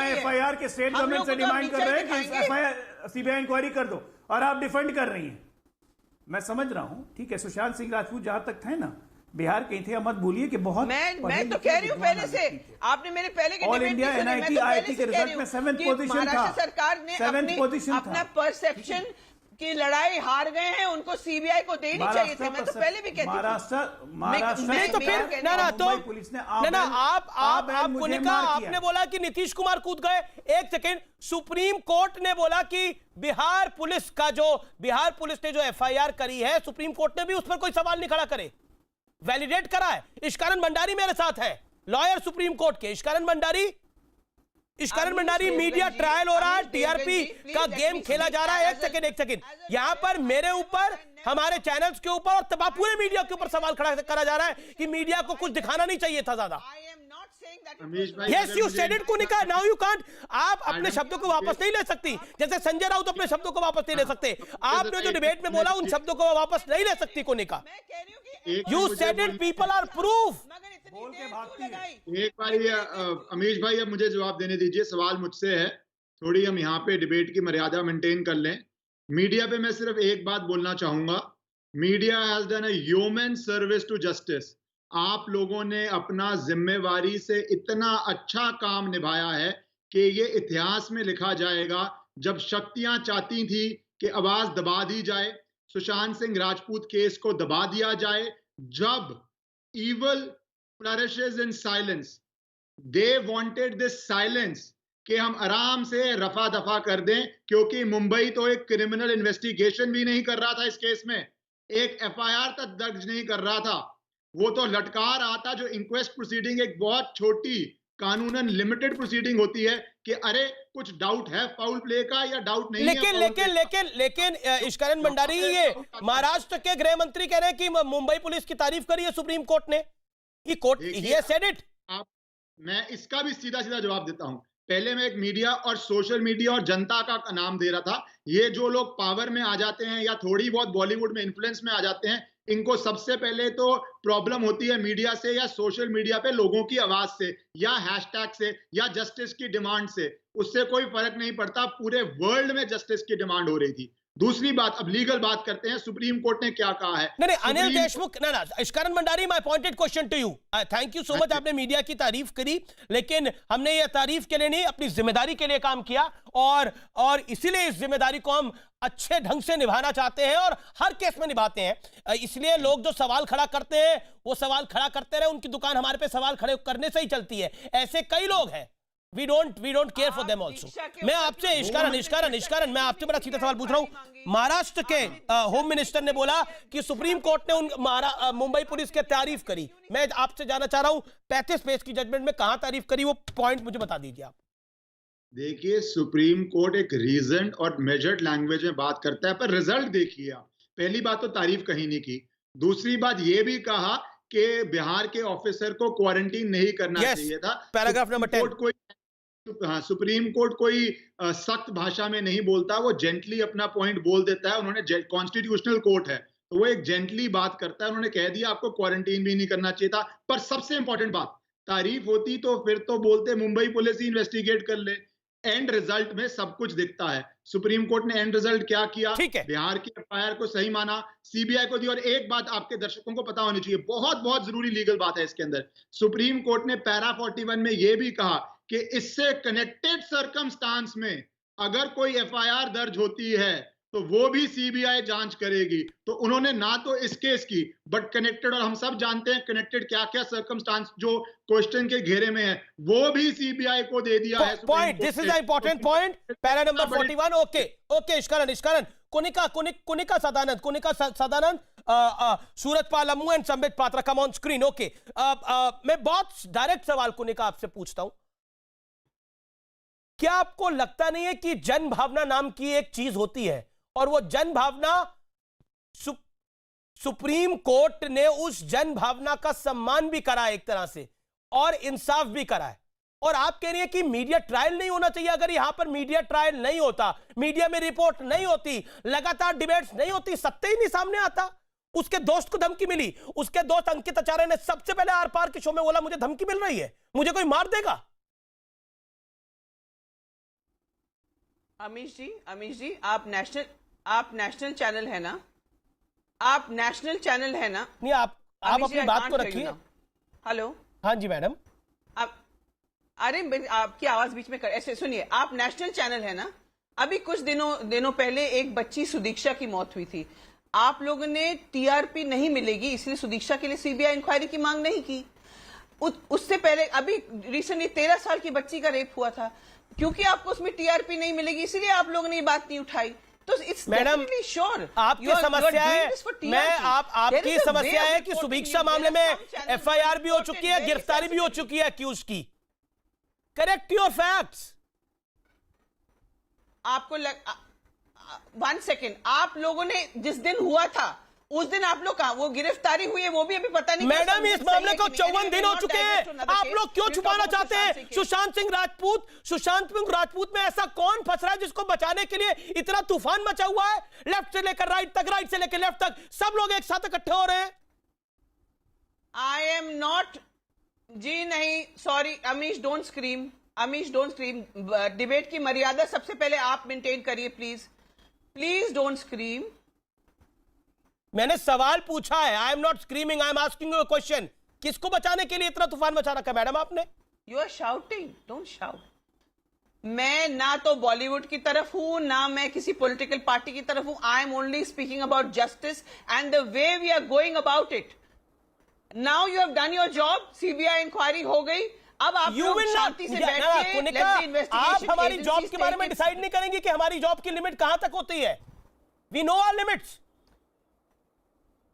एफआईआर के स्टेट गवर्नमेंट से डिमांड कर रहे हैं कि एफआईआर सीबीआई इंक्वायरी कर दो, और आप डिफेंड कर रही हैं। मैं समझ रहा हूं, ठीक है। सुशांत सिंह राजपूत जहां तक थे ना, बिहार के थे, मत बोलिए कि बहुत। मैं तो कह रही हूँ पहले से, आपने मेरे पहले के ऑल इंडिया एनआईटी आईआईटी के रिजल्ट में 7th पोजीशन था। सरकार ने अपना परसेप्शन की लड़ाई हार गए हैं, उनको सीबीआई को देनी चाहिए थी। मैं तो पहले भी कहती थी। महाराष्ट्र तो फिर आप कोनिका, आपने बोला कि नीतीश कुमार कूद गए। एक सेकेंड, सुप्रीम कोर्ट ने बोला कि बिहार पुलिस ने जो एफआईआर करी है, सुप्रीम कोर्ट ने भी उस पर कोई सवाल नहीं खड़ा करे, वैलिडेट करा है। इश्कारण भंडारी मेरे साथ है, लॉयर सुप्रीम कोर्ट के। इश्कारण भंडारी, मीडिया ट्रायल हो रहा है, टीआरपी का गेम खेला जा रहा है। एक सेकेंड, यहां पर मेरे ऊपर, हमारे चैनल्स के ऊपर और पूरे मीडिया के ऊपर सवाल खड़ा करा जा रहा है कि मीडिया को कुछ दिखाना नहीं चाहिए था ज्यादा। Yes, you said it, Kunika. Now you can't. आप अपने शब्दों को वापस नहीं ले सकती, जैसे संजय राउत अपने शब्दों को वापस नहीं ले सकते। आपने जो डिबेट में बोला उन शब्दों को वापस नहीं ले सकती Kunika. You said it, people are proof. एक बार ये अमीश भाई, अब मुझे जवाब देने दीजिए, सवाल मुझसे है, थोड़ी हम यहाँ पे डिबेट की मर्यादा मेंटेन कर लें। मीडिया पे मैं सिर्फ एक बात बोलना चाहूंगा, media has done a human service to justice. आप लोगों ने अपना जिम्मेवारी से इतना अच्छा काम निभाया है कि ये इतिहास में लिखा जाएगा। जब शक्तियां चाहती थी कि आवाज दबा दी जाए, सुशांत सिंह राजपूत केस को दबा दिया जाए, जब evil flourishes in silence, they wanted this silence कि हम आराम से रफा दफा कर दें, क्योंकि मुंबई तो एक क्रिमिनल इन्वेस्टिगेशन भी नहीं कर रहा था इस केस में, एक एफआईआर तक दर्ज नहीं कर रहा था, वो तो लटका रहा था। जो इंक्वेस्ट प्रोसीडिंग एक बहुत छोटी कानूनन लिमिटेड प्रोसीडिंग होती है कि अरे कुछ डाउट है फाउल प्ले का या डाउट नहीं है। लेकिन इश्कारण भंडारी, ये महाराष्ट्र के गृह मंत्री कह रहे हैं कि मुंबई पुलिस की तारीफ करी है सुप्रीम कोर्ट ने। He said it. मैं इसका भी सीधा जवाब देता हूं। पहले मैं एक मीडिया और सोशल मीडिया और जनता का नाम दे रहा था। ये जो लोग पावर में आ जाते हैं या थोड़ी बहुत बॉलीवुड में इन्फ्लुएंस में आ जाते हैं, इनको सबसे पहले तो प्रॉब्लम होती है मीडिया से या सोशल मीडिया पे लोगों की आवाज से या हैशटैग से या जस्टिस की डिमांड से। उससे कोई फर्क नहीं पड़ता, पूरे वर्ल्ड में जस्टिस की डिमांड हो रही थी। दूसरी बात, अब लीगल बात करते हैं, सुप्रीम कोर्ट ने क्या कहा है। नहीं अनिल देशमुख, ना Ishkaran Bhandari, my pointed question to you, thank you so much, आपने मीडिया की तारीफ करी, लेकिन हमने ये तारीफ के लिए नहीं, अपनी जिम्मेदारी के लिए काम किया, और इसीलिए इस जिम्मेदारी को हम अच्छे ढंग से निभाना चाहते हैं और हर केस में निभाते हैं। इसलिए लोग जो सवाल खड़ा करते हैं वो सवाल खड़ा करते रहे, उनकी दुकान हमारे पे सवाल खड़े करने से ही चलती है। ऐसे कई लोग हैं, we don't care for them also। मैं आपसे इश्कारण मैं आपसे बड़ा सीधा सवाल पूछ रहा हूं। महाराष्ट्र के होम मिनिस्टर ने बोला कि सुप्रीम कोर्ट ने मुंबई पुलिस की तारीफ करी। मैं आपसे जानना चाह रहा हूं 35 पेज की जजमेंट में कहां तारीफ करी, वो पॉइंट मुझे बता दीजिए आप। देखिए, सुप्रीम कोर्ट एक रीजन और मेजर्ड लैंग्वेज में बात करता है, पर रिजल्ट देखिए आप। पहली बात तो तारीफ कहीं नहीं की, दूसरी बात ये भी कहा कि बिहार के ऑफिसर को क्वारंटीन नहीं करना चाहिए था। Paragraph number 10। हाँ, सुप्रीम कोर्ट कोई सख्त भाषा में नहीं बोलता, वो जेंटली अपना पॉइंट बोल देता है। उन्होंने कॉन्स्टिट्यूशनल कोर्ट है तो वो एक जेंटली बात करता है। उन्होंने कह दिया आपको क्वारंटीन भी नहीं करना चाहिए था। पर सबसे इंपॉर्टेंट बात, तारीफ होती तो फिर तो बोलते मुंबई पुलिस ही इन्वेस्टिगेट कर ले। एंड रिजल्ट में सब कुछ दिखता है। सुप्रीम कोर्ट ने एंड रिजल्ट क्या किया, बिहार की एफआईआर को सही माना, सीबीआई को दी। और एक बात आपके दर्शकों को पता होनी चाहिए, बहुत बहुत जरूरी लीगल बात है इसके अंदर। सुप्रीम कोर्ट ने पैरा 41 में यह भी कहा कि इससे कनेक्टेड सर्कमस्टांस में अगर कोई एफआईआर दर्ज होती है तो वो भी सीबीआई जांच करेगी। तो उन्होंने ना तो इस केस की बट कनेक्टेड, और हम सब जानते हैं कनेक्टेड क्या क्या सर्कमस्टांस जो क्वेश्चन के घेरे में है, वो भी सीबीआई को दे दिया है। Point, this is important point, para number 41। Okay Ishkaran Kunika Sadanand, Surajpal Ammu and Sambit Patra come on screen. Okay, मैं बहुत डायरेक्ट सवाल कुनिका आपसे पूछता हूं, क्या आपको लगता नहीं है कि जन भावना नाम की एक चीज होती है, और वो जन भावना सुप्रीम कोर्ट ने उस जन भावना का सम्मान भी करा एक तरह से, और इंसाफ भी करा है। और आप कह रही हैं कि मीडिया ट्रायल नहीं होना चाहिए। अगर यहां पर मीडिया ट्रायल नहीं होता, मीडिया में रिपोर्ट नहीं होती, लगातार डिबेट्स नहीं होती, सत्य ही नहीं सामने आता। उसके दोस्त को धमकी मिली, उसके दोस्त अंकित आचार्य ने सबसे पहले आर पार के शो में बोला मुझे धमकी मिल रही है, मुझे कोई मार देगा। अमीश जी, आप नेशनल चैनल है ना? आप नेशनल चैनल है ना? नहीं, आप अपनी बात को रखिए। हेलो, हाँ जी मैडम। अरे आपकी आवाज बीच में ऐसे सुनिए, आप नेशनल चैनल है ना? अभी कुछ दिनों पहले एक बच्ची सुदीक्षा की मौत हुई थी। आप लोगों ने टीआरपी नहीं मिलेगी इसलिए सुदीक्षा के लिए सीबीआई इंक्वायरी की मांग नहीं की। उससे पहले अभी रिसेंटली 13 साल की बच्ची का रेप हुआ था, क्योंकि आपको उसमें टीआरपी नहीं मिलेगी इसलिए आप लोगों ने ये बात नहीं उठाई। तो इट्स डेफिनेटली श्योर आपकी समस्या है, आपकी समस्या है कि सुदीक्षा मामले में एफआईआर भी हो चुकी है, गिरफ्तारी भी हो चुकी है अक्यूज की। Correct your facts. आपको 1 सेकेंड, आप लोगों ने जिस दिन हुआ था उस दिन आप लोग कहा वो गिरफ्तारी हुई है, वो भी अभी पता नहीं। मैडम, इस मामले को 54 दिन हो चुके हैं, आप लोग क्यों छुपाना चाहते हैं? सुशांत सिंह राजपूत में ऐसा कौन फंस रहा है जिसको बचाने के लिए इतना तूफान मचा हुआ है? लेफ्ट से लेकर राइट तक, राइट से लेकर लेफ्ट तक, सब लोग एक साथ इकट्ठे हो रहे हैं। आई एम नॉट, जी नहीं, sorry Amish, don't scream. Debate की मर्यादा सबसे पहले आप मेंटेन करिए प्लीज डोंट स्क्रीम। मैंने सवाल पूछा है, I am not screaming, I am asking you a question. किसको बचाने के लिए इतना तूफान मचा रखा मैडम आपने? You are shouting, don't shout. मैं ना तो बॉलीवुड की तरफ हूं, ना मैं किसी पॉलिटिकल पार्टी की तरफ हूं। I am only speaking about justice and the way we are going about it. Now you have done your job, CBI inquiry हो गई, अब आप शांति से बैठिए। आप हमारी जॉब के बारे में डिसाइड नहीं करेंगे कि हमारी जॉब की लिमिट कहां तक होती है? We know our limits.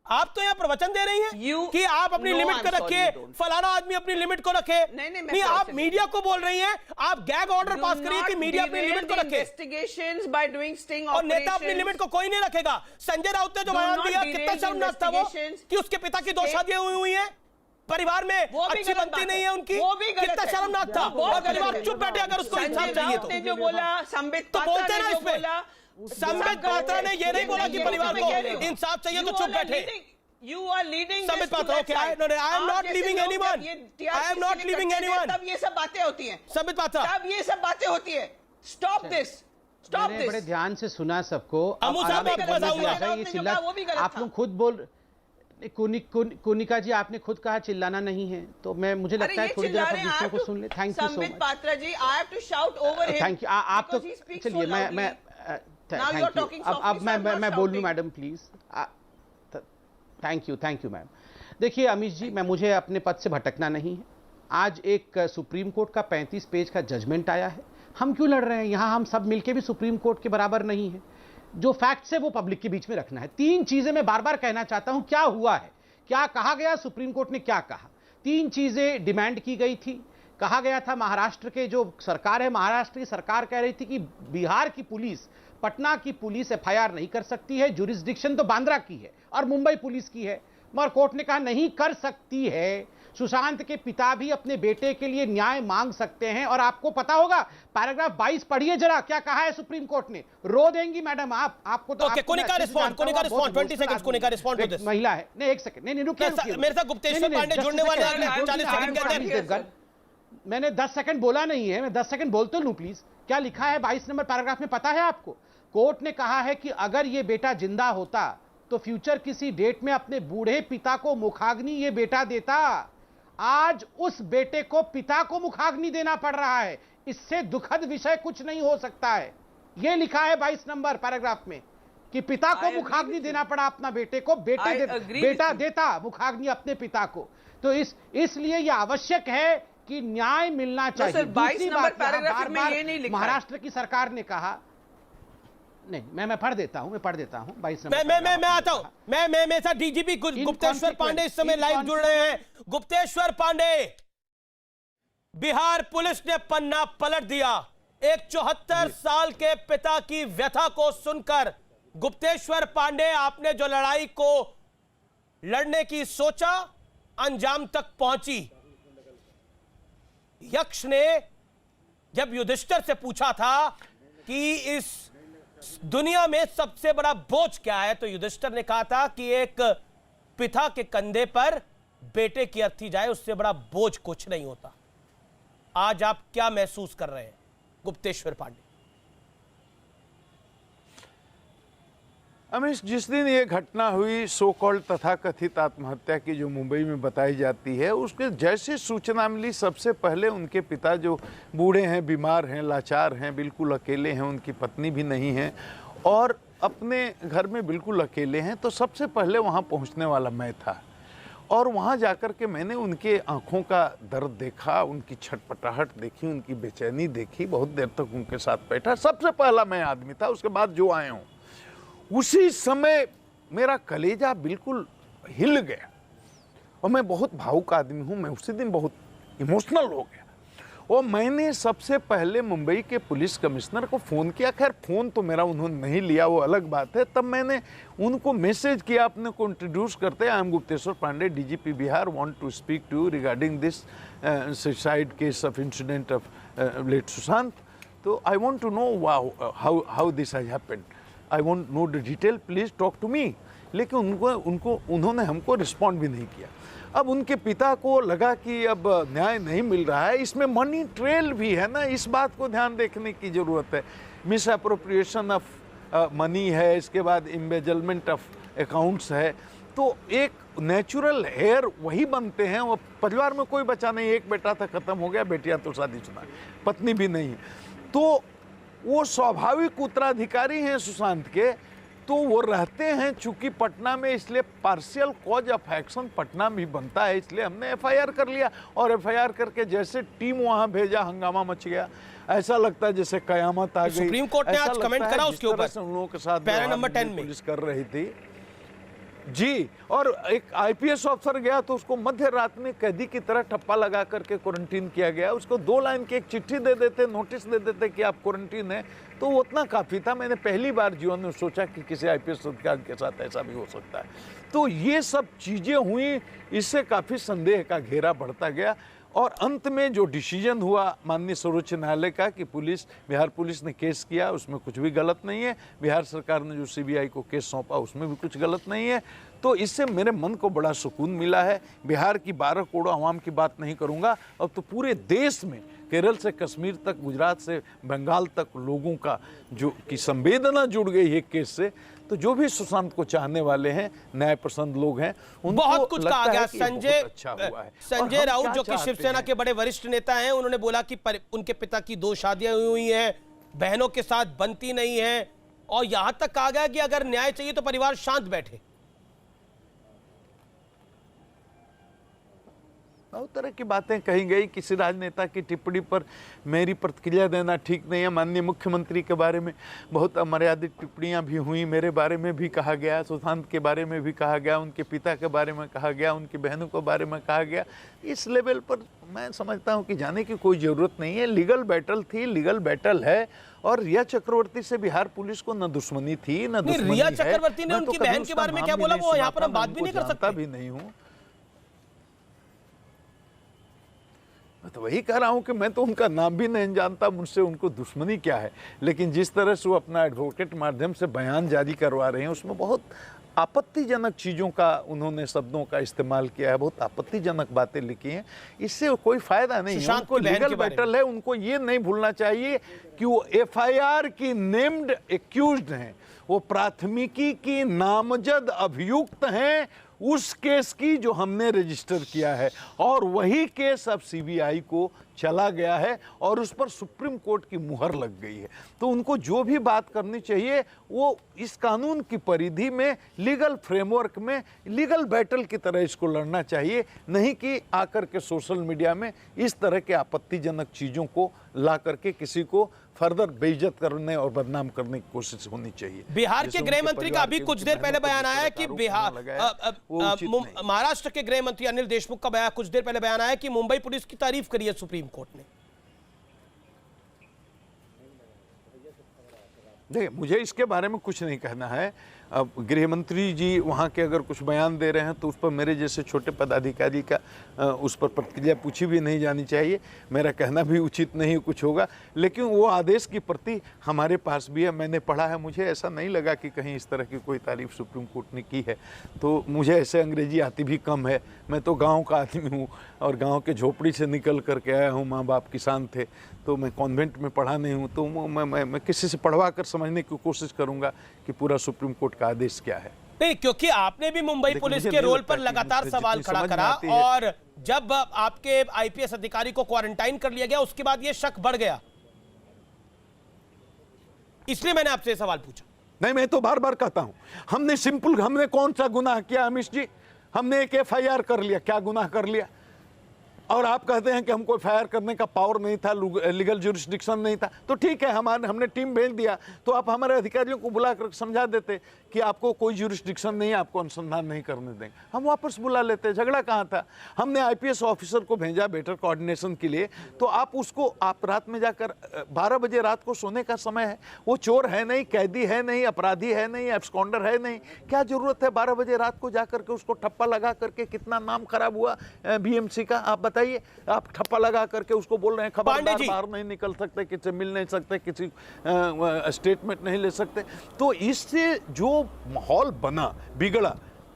आप तो यहाँ प्रवचन दे रही हैं कि आप अपनी लिमिट को रखिए, फलाना आदमी अपनी लिमिट को रखे। नहीं, आप मीडिया को बोल रही हैं, आप गैग ऑर्डर पास करिए कि मीडिया अपनी लिमिट को रखे, और नेता अपनी लिमिट को कोई नहीं रखेगा। संजय राउत ने जो बयान दिया, कितना शर्मनाक था वो, कि उसके पिता की 2 शादियां हुई हैं, परिवार में अच्छी बनती नहीं है उनकी, कितना शर्मनाक था। और परिवार चुप बैठे अगर उसको इंसाफ चाहिए तो। जो बोला संबित तो बोलते ना इसमें, संबित पात्रा ने ये नहीं बोला कि परिवार को इंसाफ चाहिए तो चुप बैठे। You are leading Sambit Patra, okay, I am not leaving anyone. I am not leaving anyone. तब ये सब बातें होती हैं। संबित पात्रा, तब ये सब बातें होती है। Stop this. मैंने बड़े ध्यान से सुना सबको। आप लोग खुद बोल, कोनिका जी आपने खुद कहा चिल्लाना नहीं है, तो मैं मुझे लगता है थोड़ी देर आप दूसरों को सुन ले। Thank you so much Patra ji, I have to shout over him. Thank you. आप तो चलिए मैं अब मैं बोल लूं madam please. Thank you ma'am. देखिए अमीश जी, मुझे अपने पद से भटकना नहीं है। आज एक सुप्रीम कोर्ट का 35 पेज का जजमेंट आया है। हम क्यों लड़ रहे हैं यहाँ? हम सब मिलके भी सुप्रीम कोर्ट के बराबर नहीं है। जो फैक्ट्स है वो पब्लिक के बीच में रखना है। 3 चीजें मैं बार बार कहना चाहता हूं, क्या हुआ है, क्या कहा गया, सुप्रीम कोर्ट ने क्या कहा। 3 चीजें डिमांड की गई थी। कहा गया था महाराष्ट्र के जो सरकार है, महाराष्ट्र की सरकार कह रही थी कि बिहार की पुलिस, पटना की पुलिस एफआईआर नहीं कर सकती है, जुरिस्डिक्शन तो बांद्रा की है और मुंबई पुलिस की है। मगर कोर्ट ने कहा नहीं कर सकती है। सुशांत के पिता भी अपने बेटे के लिए न्याय मांग सकते हैं। और आपको पता होगा, पैराग्राफ 22 पढ़िए जरा, क्या कहा है सुप्रीम कोर्ट ने। रो देंगी मैडम आपको तो। Okay, Konika respond 20 seconds, Konika respond to this. महिला है। नहीं, एक सेकंड, नहीं रुकिए। मेरे साथ गुप्तेश्वर पांडे जुड़ने वाले हैं, 40 सेकंड के अंदर। मैंने 10 सेकंड बोला नहीं है, मैं 10 सेकंड बोलते लूं प्लीज। क्या लिखा है 22 नंबर पैराग्राफ में, पता है आपको? कोर्ट ने कहा है कि अगर ये बेटा जिंदा होता तो फ्यूचर किसी डेट में अपने बूढ़े पिता को मुखाग्नि ये बेटा देता। आज उस बेटे को पिता को मुखाग्नि देना पड़ रहा है। इससे दुखद विषय कुछ नहीं हो सकता है। यह लिखा है 22 नंबर पैराग्राफ में कि पिता को मुखाग्नि देना पड़ा अपना बेटे को, बेटा देता मुखाग्नि अपने पिता को। तो इसलिए यह आवश्यक है कि न्याय मिलना चाहिए। दूसरी बात, बार-बार महाराष्ट्र की सरकार ने कहा, नहीं मैं पढ़ देता हूं 22 नंबर। मैं आता हूं। मैं मेरे साथ डीजीपी गुप्तेश्वर पांडे इस समय लाइव जुड़ रहे हैं। गुप्तेश्वर पांडे, बिहार पुलिस ने पन्ना पलट दिया। एक 74 साल के पिता की व्यथा को सुनकर गुप्तेश्वर पांडे, आपने जो लड़ाई को लड़ने की सोचा, अंजाम तक पहुंची। यक्ष ने जब युधिष्ठिर से पूछा था कि इस दुनिया में सबसे बड़ा बोझ क्या है, तो युधिष्ठिर ने कहा था कि एक पिता के कंधे पर बेटे की अर्थी जाए, उससे बड़ा बोझ कुछ नहीं होता। आज आप क्या महसूस कर रहे हैं गुप्तेश्वर पांडे? अमीश, जिस दिन ये घटना हुई, सो कॉल्ड तथाकथित आत्महत्या की जो मुंबई में बताई जाती है, उसके जैसे सूचना मिली, सबसे पहले उनके पिता जो बूढ़े हैं, बीमार हैं, लाचार हैं, बिल्कुल अकेले हैं, उनकी पत्नी भी नहीं है और अपने घर में बिल्कुल अकेले हैं, तो सबसे पहले वहाँ पहुँचने वाला मैं था। और वहाँ जाकर के मैंने उनके आँखों का दर्द देखा, उनकी छटपटाहट देखी, उनकी बेचैनी देखी। बहुत देर तक उनके साथ बैठा। सबसे पहला मैं आदमी था, उसके बाद जो आए हों। उसी समय मेरा कलेजा बिल्कुल हिल गया और मैं बहुत भावुक आदमी हूँ। मैं उसी दिन बहुत इमोशनल हो गया और मैंने सबसे पहले मुंबई के पुलिस कमिश्नर को फ़ोन किया। खैर फ़ोन तो मेरा उन्होंने नहीं लिया, वो अलग बात है। तब मैंने उनको मैसेज किया, अपने को इंट्रोड्यूस करते, I am Gupteshwar Pandey, DGP Bihar, want to speak to you regarding this suicide case of incident of late Sushant. तो I want to know how this has happened, I want know the detail, please talk to me. लेकिन उन्होंने हमको respond भी नहीं किया। अब उनके पिता को लगा कि अब न्याय नहीं मिल रहा है, इसमें मनी ट्रेल भी है ना, इस बात को ध्यान देखने की ज़रूरत है। मिस अप्रोप्रिएशन ऑफ मनी है, इसके बाद एम्बेजलमेंट ऑफ अकाउंट्स है। तो एक नेचुरल हेयर वही बनते हैं। वो परिवार में कोई बचा नहीं, एक बेटा था, ख़त्म हो गया, बेटियाँ तो शादीशुदा, पत्नी भी नहीं है। तो वो स्वाभाविक उत्तराधिकारी हैं सुशांत के, तो वो रहते हैं चूंकि पटना में, इसलिए partial cause of action Patna भी बनता है, इसलिए हमने एफआईआर कर लिया। और एफआईआर करके जैसे टीम वहां भेजा, हंगामा मच गया। ऐसा लगता है जैसे कयामत आ गई। सुप्रीम कोर्ट ने आज कमेंट करा उसके ऊपर, उन लोगों के साथ पैरा नंबर 10 में पुलिस कर रही थी जी। और एक आईपीएस अफसर गया तो उसको मध्य रात में कैदी की तरह ठप्पा लगा करके क्वारंटीन किया गया। उसको 2 लाइन की एक चिट्ठी दे देते, नोटिस दे देते कि आप क्वारंटीन है, तो वो उतना काफ़ी था। मैंने पहली बार जीवन में सोचा कि किसी आईपीएस अधिकारी के साथ ऐसा भी हो सकता है। तो ये सब चीज़ें हुई, इससे काफ़ी संदेह का घेरा बढ़ता गया। और अंत में जो डिसीजन हुआ माननीय सर्वोच्च न्यायालय का कि बिहार पुलिस ने केस किया, उसमें कुछ भी गलत नहीं है। बिहार सरकार ने जो सीबीआई को केस सौंपा, उसमें भी कुछ गलत नहीं है। तो इससे मेरे मन को बड़ा सुकून मिला है। बिहार की 12 करोड़ आवाम की बात नहीं करूंगा, अब तो पूरे देश में केरल से कश्मीर तक, गुजरात से बंगाल तक लोगों का जो की संवेदना जुड़ गई है केस से। तो जो भी सुशांत को चाहने वाले हैं, न्याय पसंद लोग हैं, उनको बहुत कुछ कहा गया। संजय राउत जो कि शिवसेना के बड़े वरिष्ठ नेता हैं, उन्होंने बोला कि उनके पिता की 2 शादियां हुई हैं, बहनों के साथ बनती नहीं है, और यहां तक कहा गया कि अगर न्याय चाहिए तो परिवार शांत बैठे। बहुत तरह की बातें कही गई। किसी राजनेता की टिप्पणी पर मेरी प्रतिक्रिया देना ठीक नहीं है। माननीय मुख्यमंत्री के बारे में बहुत अमर्यादित टिप्पणियां भी हुई, मेरे बारे में भी कहा गया, सुशांत के बारे में भी कहा गया, उनके पिता के बारे में कहा गया, उनकी बहनों के बारे में कहा गया। इस लेवल पर मैं समझता हूं कि जाने की कोई ज़रूरत नहीं है। लीगल बैटल थी, लीगल बैटल है, और रिया चक्रवर्ती से बिहार पुलिस को न दुश्मनी थी न दुश्मनी है। रिया चक्रवर्ती ने उनकी बहन के बारे में क्या बोला, वो यहाँ पर हम बात भी नहीं कर सकते। भी नहीं हूँ, मैं तो वही कह रहा हूं कि मैं तो उनका नाम भी नहीं जानता, मुझसे उनको दुश्मनी क्या है। लेकिन जिस तरह से वो अपना एडवोकेट माध्यम से बयान जारी करवा रहे हैं, उसमें बहुत आपत्तिजनक चीज़ों का उन्होंने शब्दों का इस्तेमाल किया है, बहुत आपत्तिजनक बातें लिखी हैं। इससे कोई फायदा नहीं है। उनको लीगल बैटल है, उनको ये नहीं भूलना चाहिए कि वो FIR की नेम्ड एक्यूज्ड हैं, वो प्राथमिकी की नामजद अभियुक्त हैं उस केस की जो हमने रजिस्टर किया है, और वही केस अब CBI को चला गया है और उस पर सुप्रीम कोर्ट की मुहर लग गई है। तो उनको जो भी बात करनी चाहिए वो इस कानून की परिधि में, लीगल फ्रेमवर्क में, लीगल बैटल की तरह इसको लड़ना चाहिए, नहीं कि आकर के सोशल मीडिया में इस तरह के आपत्तिजनक चीज़ों को ला करके किसी को फर्दर बेइज्जत करने और बदनाम करने की कोशिश होनी चाहिए। बिहार के गृह मंत्री का अभी कुछ देर पहले बयान आया कि महाराष्ट्र के गृह मंत्री अनिल देशमुख का कुछ देर पहले बयान आया कि मुंबई पुलिस की तारीफ करी है सुप्रीम कोर्ट ने। देखिए, मुझे इसके बारे में कुछ नहीं कहना है। अब गृह मंत्री जी वहाँ के अगर कुछ बयान दे रहे हैं तो उस पर मेरे जैसे छोटे पदाधिकारी का उस पर प्रतिक्रिया पूछी भी नहीं जानी चाहिए। मेरा कहना भी उचित नहीं कुछ होगा, लेकिन वो आदेश की प्रति हमारे पास भी है, मैंने पढ़ा है। मुझे ऐसा नहीं लगा कि कहीं इस तरह की कोई तारीफ सुप्रीम कोर्ट ने की है। तो मुझे ऐसे अंग्रेजी आती भी कम है, मैं तो गाँव का आदमी हूँ और गाँव के झोपड़ी से निकल करके आया हूँ। माँ बाप किसान थे, तो मैं कॉन्वेंट में पढ़ा नहीं हूँ, तो मैं किसी से पढ़वा कर समझने की कोशिश करूँगा कि पूरा सुप्रीम कोर्ट का आदेश क्या है। नहीं, क्योंकि आपने भी मुंबई पुलिस के रोल पर लगातार सवाल खड़ा करा, और जब आपके IPS अधिकारी को क्वारंटाइन कर लिया गया उसके बाद ये शक बढ़ गया, इसलिए मैंने आपसे सवाल पूछा। नहीं, मैं तो बार बार कहता हूं, हमने कौन सा गुनाह किया अमीश जी? हमने एक FIR कर लिया, क्या गुनाह कर लिया? और आप कहते हैं कि हमको FIR करने का पावर नहीं था, लीगल ज्यूरिसडिक्शन नहीं था। तो ठीक है, हमने टीम भेज दिया, तो आप हमारे अधिकारियों को बुला कर समझा देते कि आपको कोई ज्यूरिसडिक्शन नहीं है, आपको अनुसंधान नहीं करने देंगे, हम वापस बुला लेते। झगड़ा कहाँ था? हमने IPS ऑफिसर को भेजा बेटर कोऑर्डिनेशन के लिए, तो आप रात में जाकर 12 बजे रात को सोने का समय है, वो चोर है नहीं, कैदी है नहीं, अपराधी है नहीं, एब्सकॉन्डर है नहीं, क्या जरूरत है 12 बजे रात को जाकर के उसको ठप्पा लगा करके? कितना नाम खराब हुआ BMC का, आप बताइए। आप ठप्पा लगा करके उसको बोल रहे हैं खबरदार बाहर नहीं निकल सकते, किसी से मिल नहीं सकते, किसी स्टेटमेंट नहीं ले सकते। तो इससे जो माहौल बना, बिगड़ा,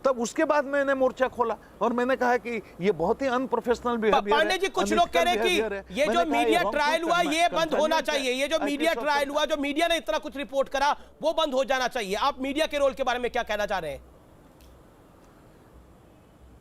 तब उसके बाद मैंने मोर्चा खोला और मैंने कहा कि ये बहुत ही अनप्रोफेशनल बिहेवियर है। पांडे जी, कुछ लोग कह रहे हैं कि ये जो मीडिया ट्रायल हुआ ये बंद होना चाहिए, ये जो मीडिया ट्रायल हुआ, जो मीडिया ने इतना कुछ रिपोर्ट करा, वो बंद हो जाना चाहिए। आप मीडिया के रोल के बारे में क्या कहना चाह रहे हैं?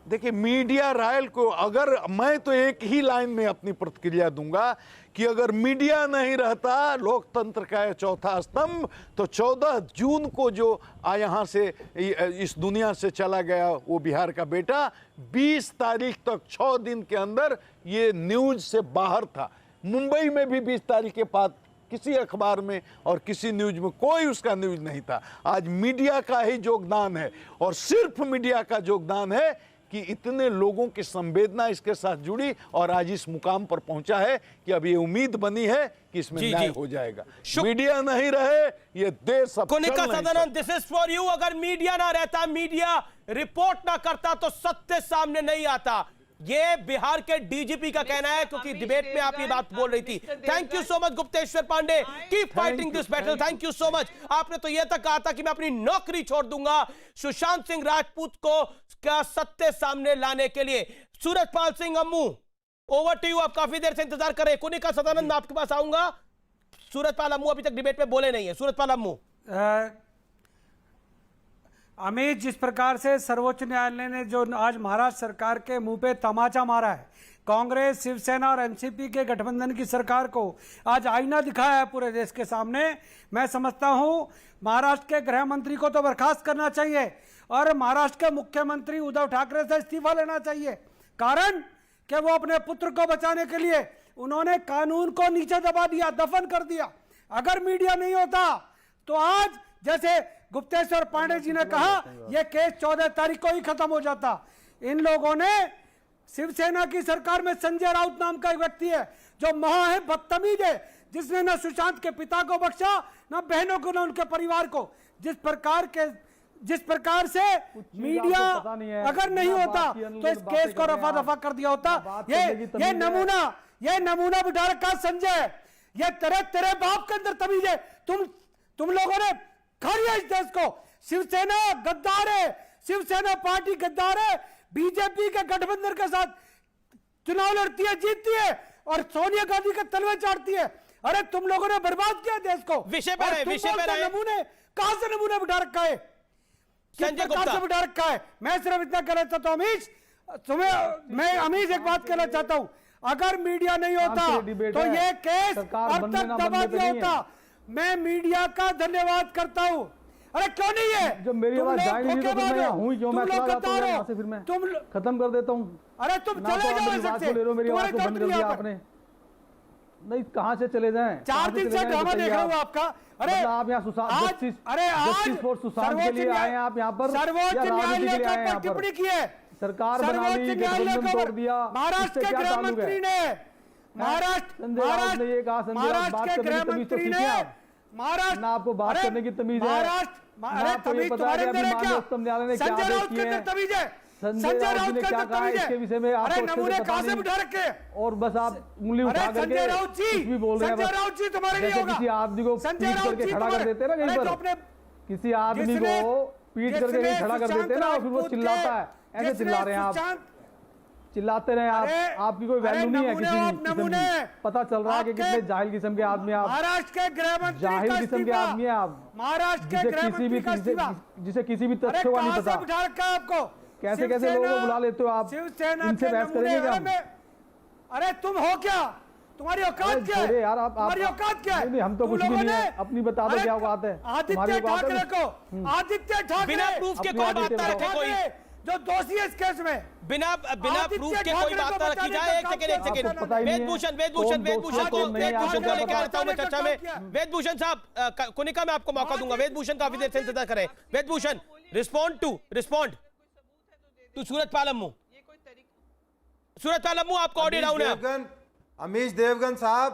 देखिए, मीडिया रायल को अगर मैं तो एक ही लाइन में अपनी प्रतिक्रिया दूंगा कि अगर मीडिया नहीं रहता, लोकतंत्र का चौथा स्तंभ, तो 14 जून को जो यहाँ से इस दुनिया से चला गया वो बिहार का बेटा, 20 तारीख तक 6 दिन के अंदर ये न्यूज से बाहर था। मुंबई में भी 20 तारीख के बाद किसी अखबार में और किसी न्यूज में कोई उसका न्यूज नहीं था। आज मीडिया का ही योगदान है, और सिर्फ मीडिया का योगदान है कि इतने लोगों की संवेदना इसके साथ जुड़ी और आज इस मुकाम पर पहुंचा है कि अब ये उम्मीद बनी है कि इसमें न्याय हो जाएगा। मीडिया नहीं रहे, ये देश अब Konika Sadanand, this is for you. अगर मीडिया ना रहता, मीडिया रिपोर्ट ना करता, तो सत्य सामने नहीं आता। ये बिहार के DGP का कहना है, क्योंकि डिबेट में आप ये बात बोल रही थी। Thank you so much Gupteshwar Pandey, keep fighting this battle. Thank you so much. आपने तो यह तक कहा था कि मैं अपनी नौकरी छोड़ दूंगा सुशांत सिंह राजपूत को सत्य सामने लाने के लिए। सूरजपाल सिंह अम्मू, ओवर टू यू, आप काफी देर से इंतजार कर रहे हैं। कुनिका सदानंद, मैं आपके पास आऊंगा। सूरजपाल अम्मू अभी तक डिबेट में बोले नहीं है। सूरजपाल अम्मू, अमित, जिस प्रकार से सर्वोच्च न्यायालय ने जो आज महाराष्ट्र सरकार के मुंह पे तमाचा मारा है, कांग्रेस, शिवसेना और एनसीपी के गठबंधन की सरकार को आज आईना दिखाया है पूरे देश के सामने, मैं समझता हूं महाराष्ट्र के गृह मंत्री को तो बर्खास्त करना चाहिए और महाराष्ट्र के मुख्यमंत्री उद्धव ठाकरे से इस्तीफा लेना चाहिए। कारण कि वो अपने पुत्र को बचाने के लिए उन्होंने कानून को नीचे दबा दिया, दफन कर दिया। अगर मीडिया नहीं होता तो आज, जैसे गुप्तेश्वर पांडे जी ने कहा, यह केस 14 तारीख को ही खत्म हो जाता। इन लोगों ने, शिवसेना की सरकार में संजय राउत नाम का एक व्यक्ति है जो महा है, बदतमीज है, जिसने न सुशांत के पिता को बख्शा, न बहनों को, न उनके परिवार को। जिस प्रकार से मीडिया अगर नहीं होता तो इस केस को रफा दफा कर दिया होता। ये नमूना बिठा रखा संजय, ये तेरे बाप के अंदर तमीज है। तुम लोगों ने खा लिया इस देश को। शिवसेना गद्दार है, शिवसेना पार्टी गद्दार है, बीजेपी के गठबंधन के साथ चुनाव लड़ती है, जीतती है और सोनिया गांधी का तलवे चाटती है। अरे तुम लोगों ने बर्बाद किया देश को। विषय पर नमूने कहां से नमूने बिठा रखा है, संजय गुप्ता बिठा रखा है। मैं सिर्फ इतना कहना चाहता हूं अमीश, मैं अमीश एक बात कहना चाहता हूं, अगर मीडिया नहीं होता तो ये केस अब तक दबा दिया होता। मैं मीडिया का धन्यवाद करता हूं। अरे क्यों नहीं है? जब मेरी आवाज जाए नहीं तो मैं हूं क्यों? मैं चला जाता हूं यहां से, फिर मैं तुम खत्म कर देता हूं। अरे तुम चले जाओ, ले लो, मेरी आवाज को बंद कर दिया आपने। नहीं, कहां से चले जाएं? 4 दिन से ड्रामा देख रहा हूं आपका। अरे आप यहाँ जस्टिस फॉर सुशांत के लिए आए हैं आप यहाँ पर, सर्वोच्च न्यायालय के ऊपर टिप्पणी की है, सरकार बना ली, गठबंधन तोड़ दिया। महाराष्ट्र के गृह मंत्री ने, महाराष्ट्र के गृह मंत्री ने, महाराष्ट्र आपको बात करने की तमीज है, आपको ये पता है कि उच्चतम न्यायालय ने क्या आदेश किए हैं, तमीज है, संजय राउत ने क्या कहा इसके विषय में आपको नमूने कहां से बिठा रखे और बस आप उंगली उठा करके संजय राउत जी, कुछ भी बोल रहे हैं। संजय राउत जी तुम्हारे लिए होगा। किसी आदमी को पीट करके खड़ा कर देते ना कहीं पर, किसी आदमी को पीट करके कहीं खड़ा कर देते ना और फिर वो चिल्लाता है, ऐसे चिल्ला रहे हैं आप, चिल्लाते रहे आप, आपकी कोई वैल्यू नहीं है किसी किस्म की। पता चल रहा है कि कितने जाहिल किस्म के आदमी आप, महाराष्ट्र के गृह मंत्री, जाहिल किस्म के आदमी है आप, महाराष्ट्र के गृह मंत्री का इस्तीफा, जिसे किसी भी तथ्य का नहीं पता। बिठा रखा है आपको, कैसे कैसे लोगों को बुला लेते हो आप, इनसे बहस करेंगे क्या? अरे तुम हो क्या? तुम्हारी औकात क्या है? यार आप तुम्हारी औकात क्या है? हम तो कुछ भी नहीं है, अपनी बता दो क्या औकात है। आदित्य ठाकरे को, आदित्य ठाकरे बिना प्रूफ के कोई बात ना रखे कोई, जो दोषी है इस केस में, बिना प्रूफ के कोई बात ना रखी जाए। एक सेकंड वेदभूषण को लेकर आता हूं मैं चर्चा में। वेदभूषण साहब, कुनिका में आपको मौका दूंगा। वेदभूषण काफी देर से इंतजार करें। वेदभूषण, रिस्पॉन्ड टू सूरजपाल अम्मू। सूरजपाल अम्मू, आपको ऑडियो डाउन है। अमीश देवगन साहब,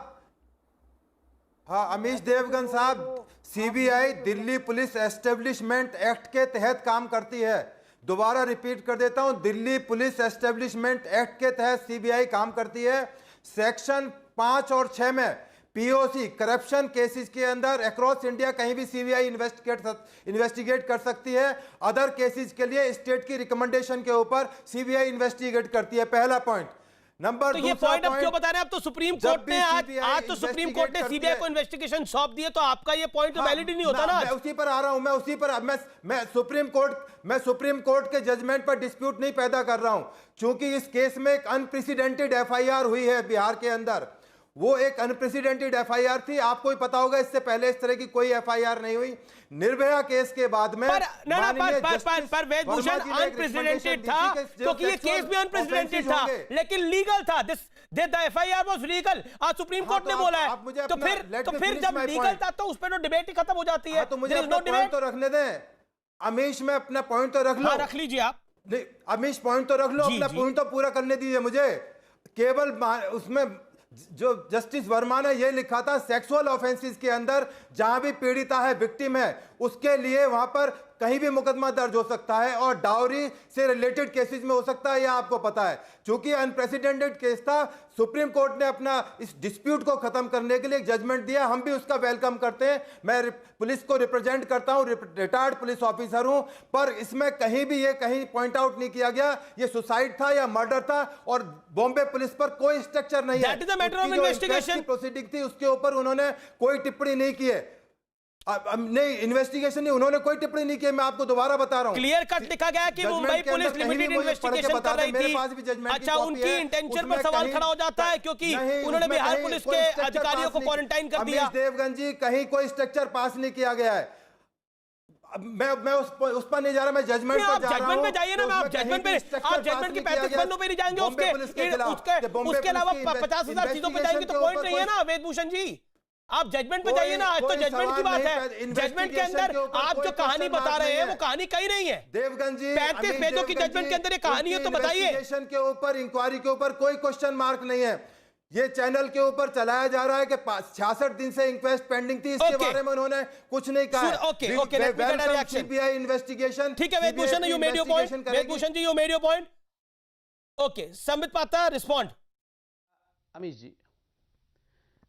हाँ अमीश देवगन साहब, CBI Delhi police establishment act के तहत काम करती है। दोबारा रिपीट कर देता हूं, दिल्ली पुलिस एस्टेब्लिशमेंट एक्ट के तहत सीबीआई काम करती है। सेक्शन 5 और 6 में पीओसी करप्शन केसेस के अंदर अक्रॉस इंडिया कहीं भी सीबीआई इन्वेस्टिगेट कर सकती है। अदर केसेस के लिए स्टेट की रिकमेंडेशन के ऊपर सीबीआई इन्वेस्टिगेट करती है। पहला पॉइंट। नंबर तो ये पॉइंट अब क्यों बता रहे हैं? अब तो सुप्रीम कोर्ट ने आज तो सुप्रीम कोर्ट ने सीबीआई को इन्वेस्टिगेशन सौंप दिए, तो आपका ये पॉइंट तो वैलिड ही नहीं होता ना। मैं उसी पर आ रहा हूं, मैं सुप्रीम कोर्ट के जजमेंट पर डिस्प्यूट नहीं पैदा कर रहा हूं, क्योंकि इस केस में एक अनप्रेसिडेंटेड एफआईआर हुई है बिहार के अंदर। वो एक अनप्रेसिडेंटेड एफआईआर थी, आपको ही पता होगा, इससे पहले इस तरह की कोई एफआईआर नहीं हुई। निर्भया केस के बाद में पर वेदभूषण अनप्रेसिडेंटेड था, क्योंकि ये केस भी अनप्रेसिडेंटेड था, लेकिन लीगल था। The FIR was legal. आज सुप्रीम कोर्ट ने बोला है, तो फिर जब लीगल था तो उस पर तो डिबेट ही खत्म हो जाती है। तो मुझे अपना पॉइंट तो रखने दें अमीश, मैं अपना पॉइंट तो रख लो। रख लीजिए आप। अमीश पॉइंट तो रख लो, अपना पॉइंट तो पूरा करने दीजिए मुझे। केवल उसमें जो जस्टिस वर्मा ने यह लिखा था, सेक्सुअल ऑफेंसेस के अंदर जहां भी पीड़िता है, विक्टिम है, उसके लिए वहां पर कहीं भी मुकदमा दर्ज हो सकता है और डाउरी से रिलेटेड केसेस में हो सकता है, यह आपको पता है। चूंकि अनप्रेसिडेंटेड केस था, सुप्रीम कोर्ट ने अपना इस डिस्प्यूट को खत्म करने के लिए एक जजमेंट दिया, हम भी उसका वेलकम करते हैं। मैं पुलिस को रिप्रेजेंट करता हूं, रिटायर्ड पुलिस ऑफिसर हूं, पर इसमें कहीं भी ये कहीं पॉइंट आउट नहीं किया गया ये सुसाइड था या मर्डर था, और बॉम्बे पुलिस पर कोई स्ट्रक्चर नहीं है। प्रोसीडिंग थी उसके ऊपर उन्होंने कोई टिप्पणी नहीं की है। नहीं, इन्वेस्टिगेशन नहीं, उन्होंने कोई टिप्पणी नहीं की। मैं आपको दोबारा बता रहा हूं, क्लियर कट लिखा गया कि मुंबई पुलिस लिमिटेड इन्वेस्टिगेशन कर रही थी। अच्छा, उनकी इंटेंशन पर सवाल खड़ा हो जाता है क्योंकि उन्होंने बिहार पुलिस के अधिकारियों को क्वारंटाइन कर दिया। अमीश देवगन जी, कहीं कोई स्ट्रक्चर पास नहीं किया गया है। मैं उस पर नहीं जा रहा, मैं जजमेंट पर जा रहा हूं। जजमेंट पे जाइए ना, आप जजमेंट की 35 पन्नों पे नहीं जाएंगे, उसके अलावा 50,000 चीजों पे जाएंगे तो पॉइंट नहीं है ना वेदभूषण जी। आप जजमेंट पे जाइए ना, आज तो जजमेंट की बात है। जजमेंट के अंदर आप जो कहानी बता रहे हैं वो कहानी कहीं नहीं है। देवगन जी, 35 पेजों की जजमेंट के अंदर ये कहानी है तो बताइए। इन्वेस्टिगेशन के ऊपर, इंक्वायरी के ऊपर कोई क्वेश्चन मार्क नहीं है। ये चैनल के ऊपर चलाया जा रहा है कि 66 दिन से इंक्वेस्ट पेंडिंग थी, इसके बारे में उन्होंने कुछ नहीं कहा। CBI investigation. ठीक है Vedbhushan, you made your point. Vedbhushan ji, you made your point. Okay, Sambit Patra, respond. Amish ji,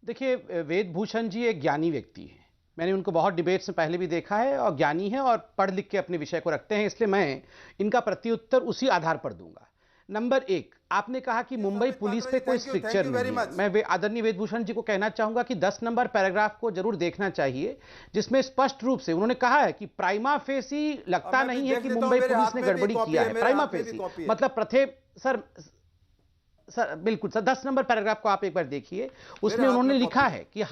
देखिए, वेदभूषण जी एक ज्ञानी व्यक्ति हैं। मैंने उनको बहुत डिबेट्स में पहले भी देखा है और ज्ञानी है और पढ़ लिख के अपने विषय को रखते हैं, इसलिए मैं इनका प्रत्युत्तर उसी आधार पर दूंगा। नंबर एक, आपने कहा कि मुंबई पुलिस पे कोई स्ट्रिक्चर नहीं है। मैं आदरणीय वेदभूषण जी को कहना चाहूंगा कि 10 नंबर पैराग्राफ को जरूर देखना चाहिए, जिसमें स्पष्ट रूप से उन्होंने कहा है कि प्राइमा फेसी लगता नहीं है कि मुंबई पुलिस ने गड़बड़ी किया है। प्राइमा फेसी मतलब सर बिल्कुल सर, 10 नंबर पैराग्राफ को आप एक बार देखिए, उसमें उन्होंने लिखा है कि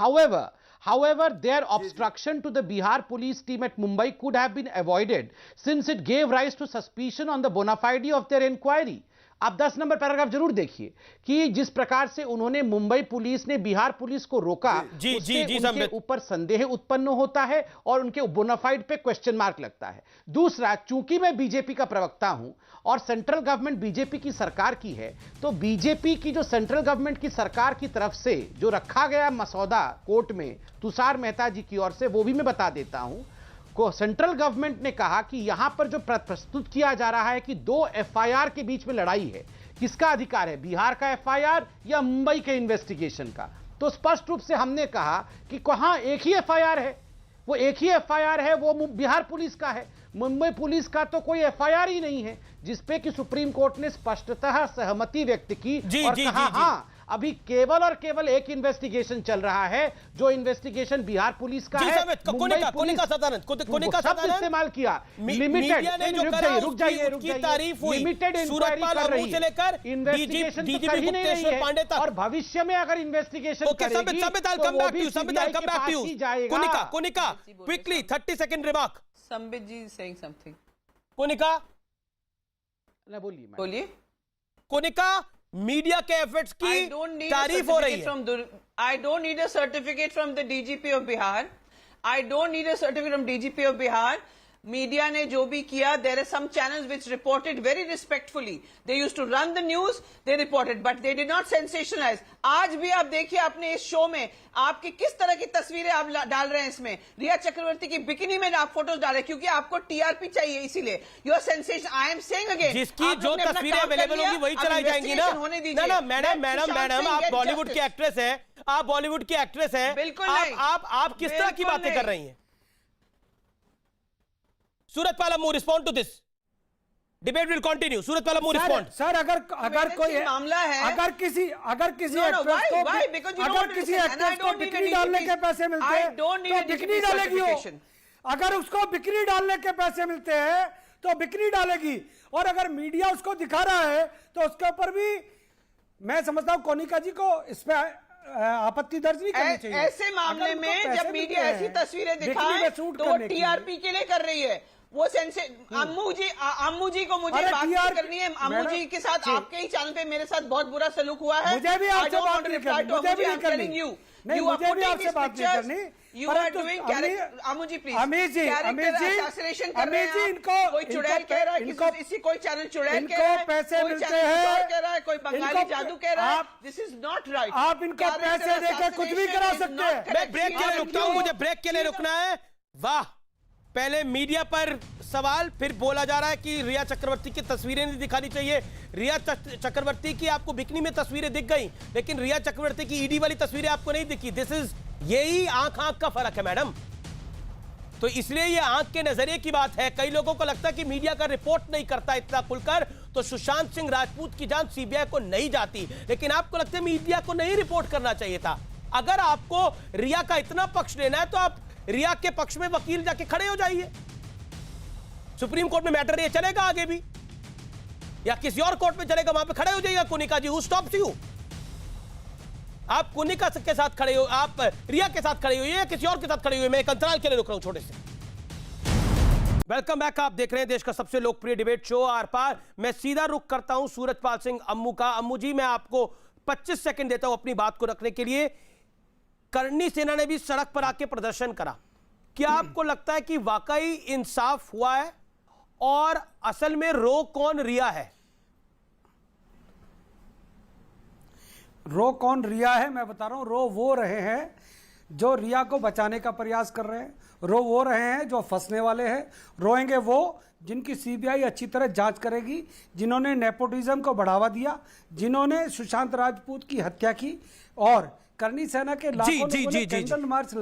however their obstruction to the Bihar police team at Mumbai could have been avoided since it gave rise to suspicion on the bona fide of their inquiry। आप 10 नंबर पैराग्राफ जरूर देखिए कि जिस प्रकार से उन्होंने मुंबई पुलिस ने बिहार पुलिस को रोका, उनके ऊपर संदेह उत्पन्न होता है और उनके बोनाफाइड पे क्वेश्चन मार्क लगता है। दूसरा, चूंकि मैं बीजेपी का प्रवक्ता हूं और सेंट्रल गवर्नमेंट बीजेपी की सरकार की है, तो बीजेपी की जो सेंट्रल गवर्नमेंट की सरकार की तरफ से जो रखा गया मसौदा कोर्ट में तुषार मेहता जी की ओर से, वो भी मैं बता देता हूं। सेंट्रल गवर्नमेंट ने कहा कि यहां पर जो प्रस्तुत किया जा रहा है कि 2 एफआईआर के बीच में लड़ाई है, किसका अधिकार है, बिहार का एफआईआर या मुंबई के इन्वेस्टिगेशन का? तो स्पष्ट रूप से हमने कहा कि कहां एक ही एफआईआर है, वो एक ही एफआईआर है, वो बिहार पुलिस का है। मुंबई पुलिस का तो कोई एफआईआर ही नहीं है, जिसपे कि सुप्रीम कोर्ट ने स्पष्टतः सहमति व्यक्त की और कहा हाँ, अभी केवल और केवल एक इन्वेस्टिगेशन चल रहा है, जो इन्वेस्टिगेशन बिहार पुलिस का है। कोनिका शब्द इस्तेमाल किया, लिमिटेड। रुक जाइए, तारीफ हुई, लिमिटेड इंक्वायरी कर रही है, इन्वेस्टिगेशन तो कहीं नहीं रही है, और भविष्य में अगर इन्वेस्टिगेशन करेगी तो वो भी सीबीआई के पास ही जाएगा। Konika, quickly 30 second remark. Sambit ji saying something. Konika, बोलिए। कोनिका, मीडिया के एफर्ट्स की तारीफ हो रही है। I don't need a certificate from the DGP of Bihar. I don't need a certificate from DGP of Bihar. Media ने जो भी किया, there are some channels which reported very respectfully. They used to run the news, they reported, but they did not sensationalize. आज भी आप देखिए अपने इस शो में आपकी किस तरह की तस्वीरें आप डाल रहे हैं। इसमें रिया चक्रवर्ती की बिकिनी में आप फोटोज डाल रहे हैं क्योंकि आपको टीआरपी चाहिए, इसीलिए your sensation. I am saying again, जिसकी जो तस्वीरें अवेलेबल होगी वही चलाई जाएंगी ना। ना मैडम आप बॉलीवुड की एक्ट्रेस है, आप बॉलीवुड की एक्ट्रेस है, बिल्कुल आप किस तरह की बातें कर रही हैं? सूरत पालमू, respond to this. Debate will continue. सूरत पालमू, respond. सर, अगर कोई मामला है, अगर किसी एक्ट्रेस को बिकनी डालने के पैसे मिलते हैं तो बिकनी डालेगी वो। अगर उसको बिकनी डालने के पैसे मिलते हैं तो बिकनी डालेगी, और अगर मीडिया उसको दिखा रहा है तो उसके ऊपर भी मैं समझता हूं कोनिका जी को इस पे आपत्ति दर्ज नहीं करनी चाहिए। ऐसे मामले में जब मीडिया ऐसी तस्वीरें दिखाए तो टीआरपी के लिए कर रही है वो अम्मू जी को मुझे बात करनी है। अम्मू जी के साथ आपके ही चैनल पे मेरे साथ बहुत बुरा सलूक हुआ है। मुझे भी आपसे बात नहीं करनी, मुझे भी नहीं करनी, मुझे भी आपसे बात नहीं करनी। You are doing Ammu ji please, Amish ji, इनको कोई चुड़ैल कह रहा है, इसी कोई चैनल चुड़ैल कह रहा है, पैसे मिलते हैं, कह रहा है कोई बंगाली जादू कह रहा है। This is not right. आप इनको पैसे देकर कुछ भी करा सकते हैं। मैं ब्रेक के लिए रुकता हूं, मुझे ब्रेक के लिए रुकना है। वाह, पहले मीडिया पर सवाल, फिर बोला जा रहा है कि रिया चक्रवर्ती की तस्वीरें नहीं दिखानी चाहिए। रिया चक्रवर्ती की आपको बिकनी में तस्वीरें दिख गई, लेकिन रिया चक्रवर्ती की ईडी वाली तस्वीरें आपको नहीं दिखी। यही आंख का फर्क है मैडम। तो इसलिए ये आंख के नजरिए की बात है। कई लोगों को लगता है कि मीडिया का रिपोर्ट नहीं करता इतना खुलकर तो सुशांत सिंह राजपूत की जांच सीबीआई को नहीं जाती, लेकिन आपको लगता है मीडिया को नहीं रिपोर्ट करना चाहिए था। अगर आपको रिया का इतना पक्ष लेना है तो आप रिया के पक्ष में वकील जाके खड़े हो जाइए। सुप्रीम कोर्ट में मैटर ये चलेगा आगे भी, या किसी और कोर्ट में चलेगा, वहां पे खड़े हो जाइएगा। कुनिका जी, हु स्टॉप्स यू? आप कुनिका के साथ खड़े हो, आप रिया के साथ खड़े हुए या किसी और के साथ खड़े हुए। मैं एक अंतराल के लिए रुक रहा हूं छोटे से। Welcome back. आप देख रहे हैं देश का सबसे लोकप्रिय डिबेट शो आर पार। मैं सीधा रुख करता हूं सूरजपाल सिंह अम्मू का। अम्मू जी, मैं आपको 25 सेकंड देता हूं अपनी बात को रखने के लिए। करणी सेना ने भी सड़क पर आके प्रदर्शन करा। क्या आपको लगता है कि वाकई इंसाफ हुआ है और असल में रो कौन रिया है? रो कौन रिया है मैं बता रहा हूं। रो वो रहे हैं जो रिया को बचाने का प्रयास कर रहे हैं, रो वो रहे हैं जो फंसने वाले हैं, रोएंगे वो जिनकी सीबीआई अच्छी तरह जांच करेगी, जिन्होंने नेपोटिज्म को बढ़ावा दिया, जिन्होंने सुशांत राजपूत की हत्या की और करणी सेना के लाखों लोगों ने कैंडल मार्च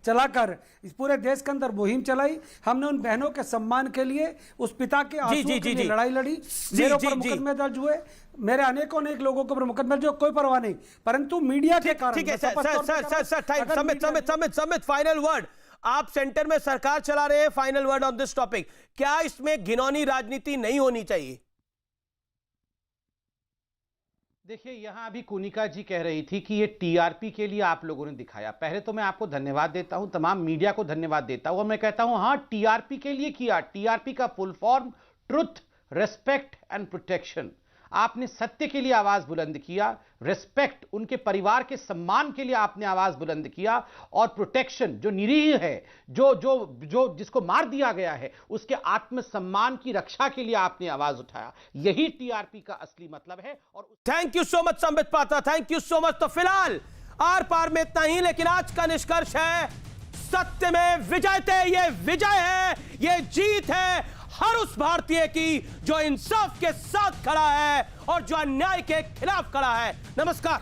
चलाकर इस पूरे देश के अंदर मुहिम चलाई। हमने उन बहनों के सम्मान के लिए, उस पिता के आंसुओं के लिए लड़ाई लड़ी। मेरे ऊपर मुकदमे दर्ज हुए, मेरे अनेकों लोगों के ऊपर मुकदमे दर्ज हुए, कोई परवाह नहीं। परंतु मीडिया के कारण। ठीक है समित, फाइनल वर्ड। आप सेंटर में सरकार चला रहे हैं, final word on this topic. क्या इसमें घिनौनी राजनीति नहीं होनी चाहिए? देखिए, यहां अभी कुनिका जी कह रही थी कि ये टीआरपी के लिए आप लोगों ने दिखाया। पहले तो मैं आपको धन्यवाद देता हूं, तमाम मीडिया को धन्यवाद देता हूं और मैं कहता हूं हां, टीआरपी के लिए किया। टीआरपी का full form truth, respect and protection. आपने सत्य के लिए आवाज बुलंद किया, रेस्पेक्ट, उनके परिवार के सम्मान के लिए आपने आवाज बुलंद किया, और प्रोटेक्शन, जो निरीह है, जो जिसको मार दिया गया है, उसके आत्मसम्मान की रक्षा के लिए आपने आवाज उठाया। यही टीआरपी का असली मतलब है। और thank you so much Sambit Patra, thank you so much. तो फिलहाल आर पार में इतना ही, लेकिन आज का निष्कर्ष है सत्य में विजयते। ये विजय है, ये जीत है हर उस भारतीय की जो इंसाफ के साथ खड़ा है और जो अन्याय के खिलाफ खड़ा है। नमस्कार।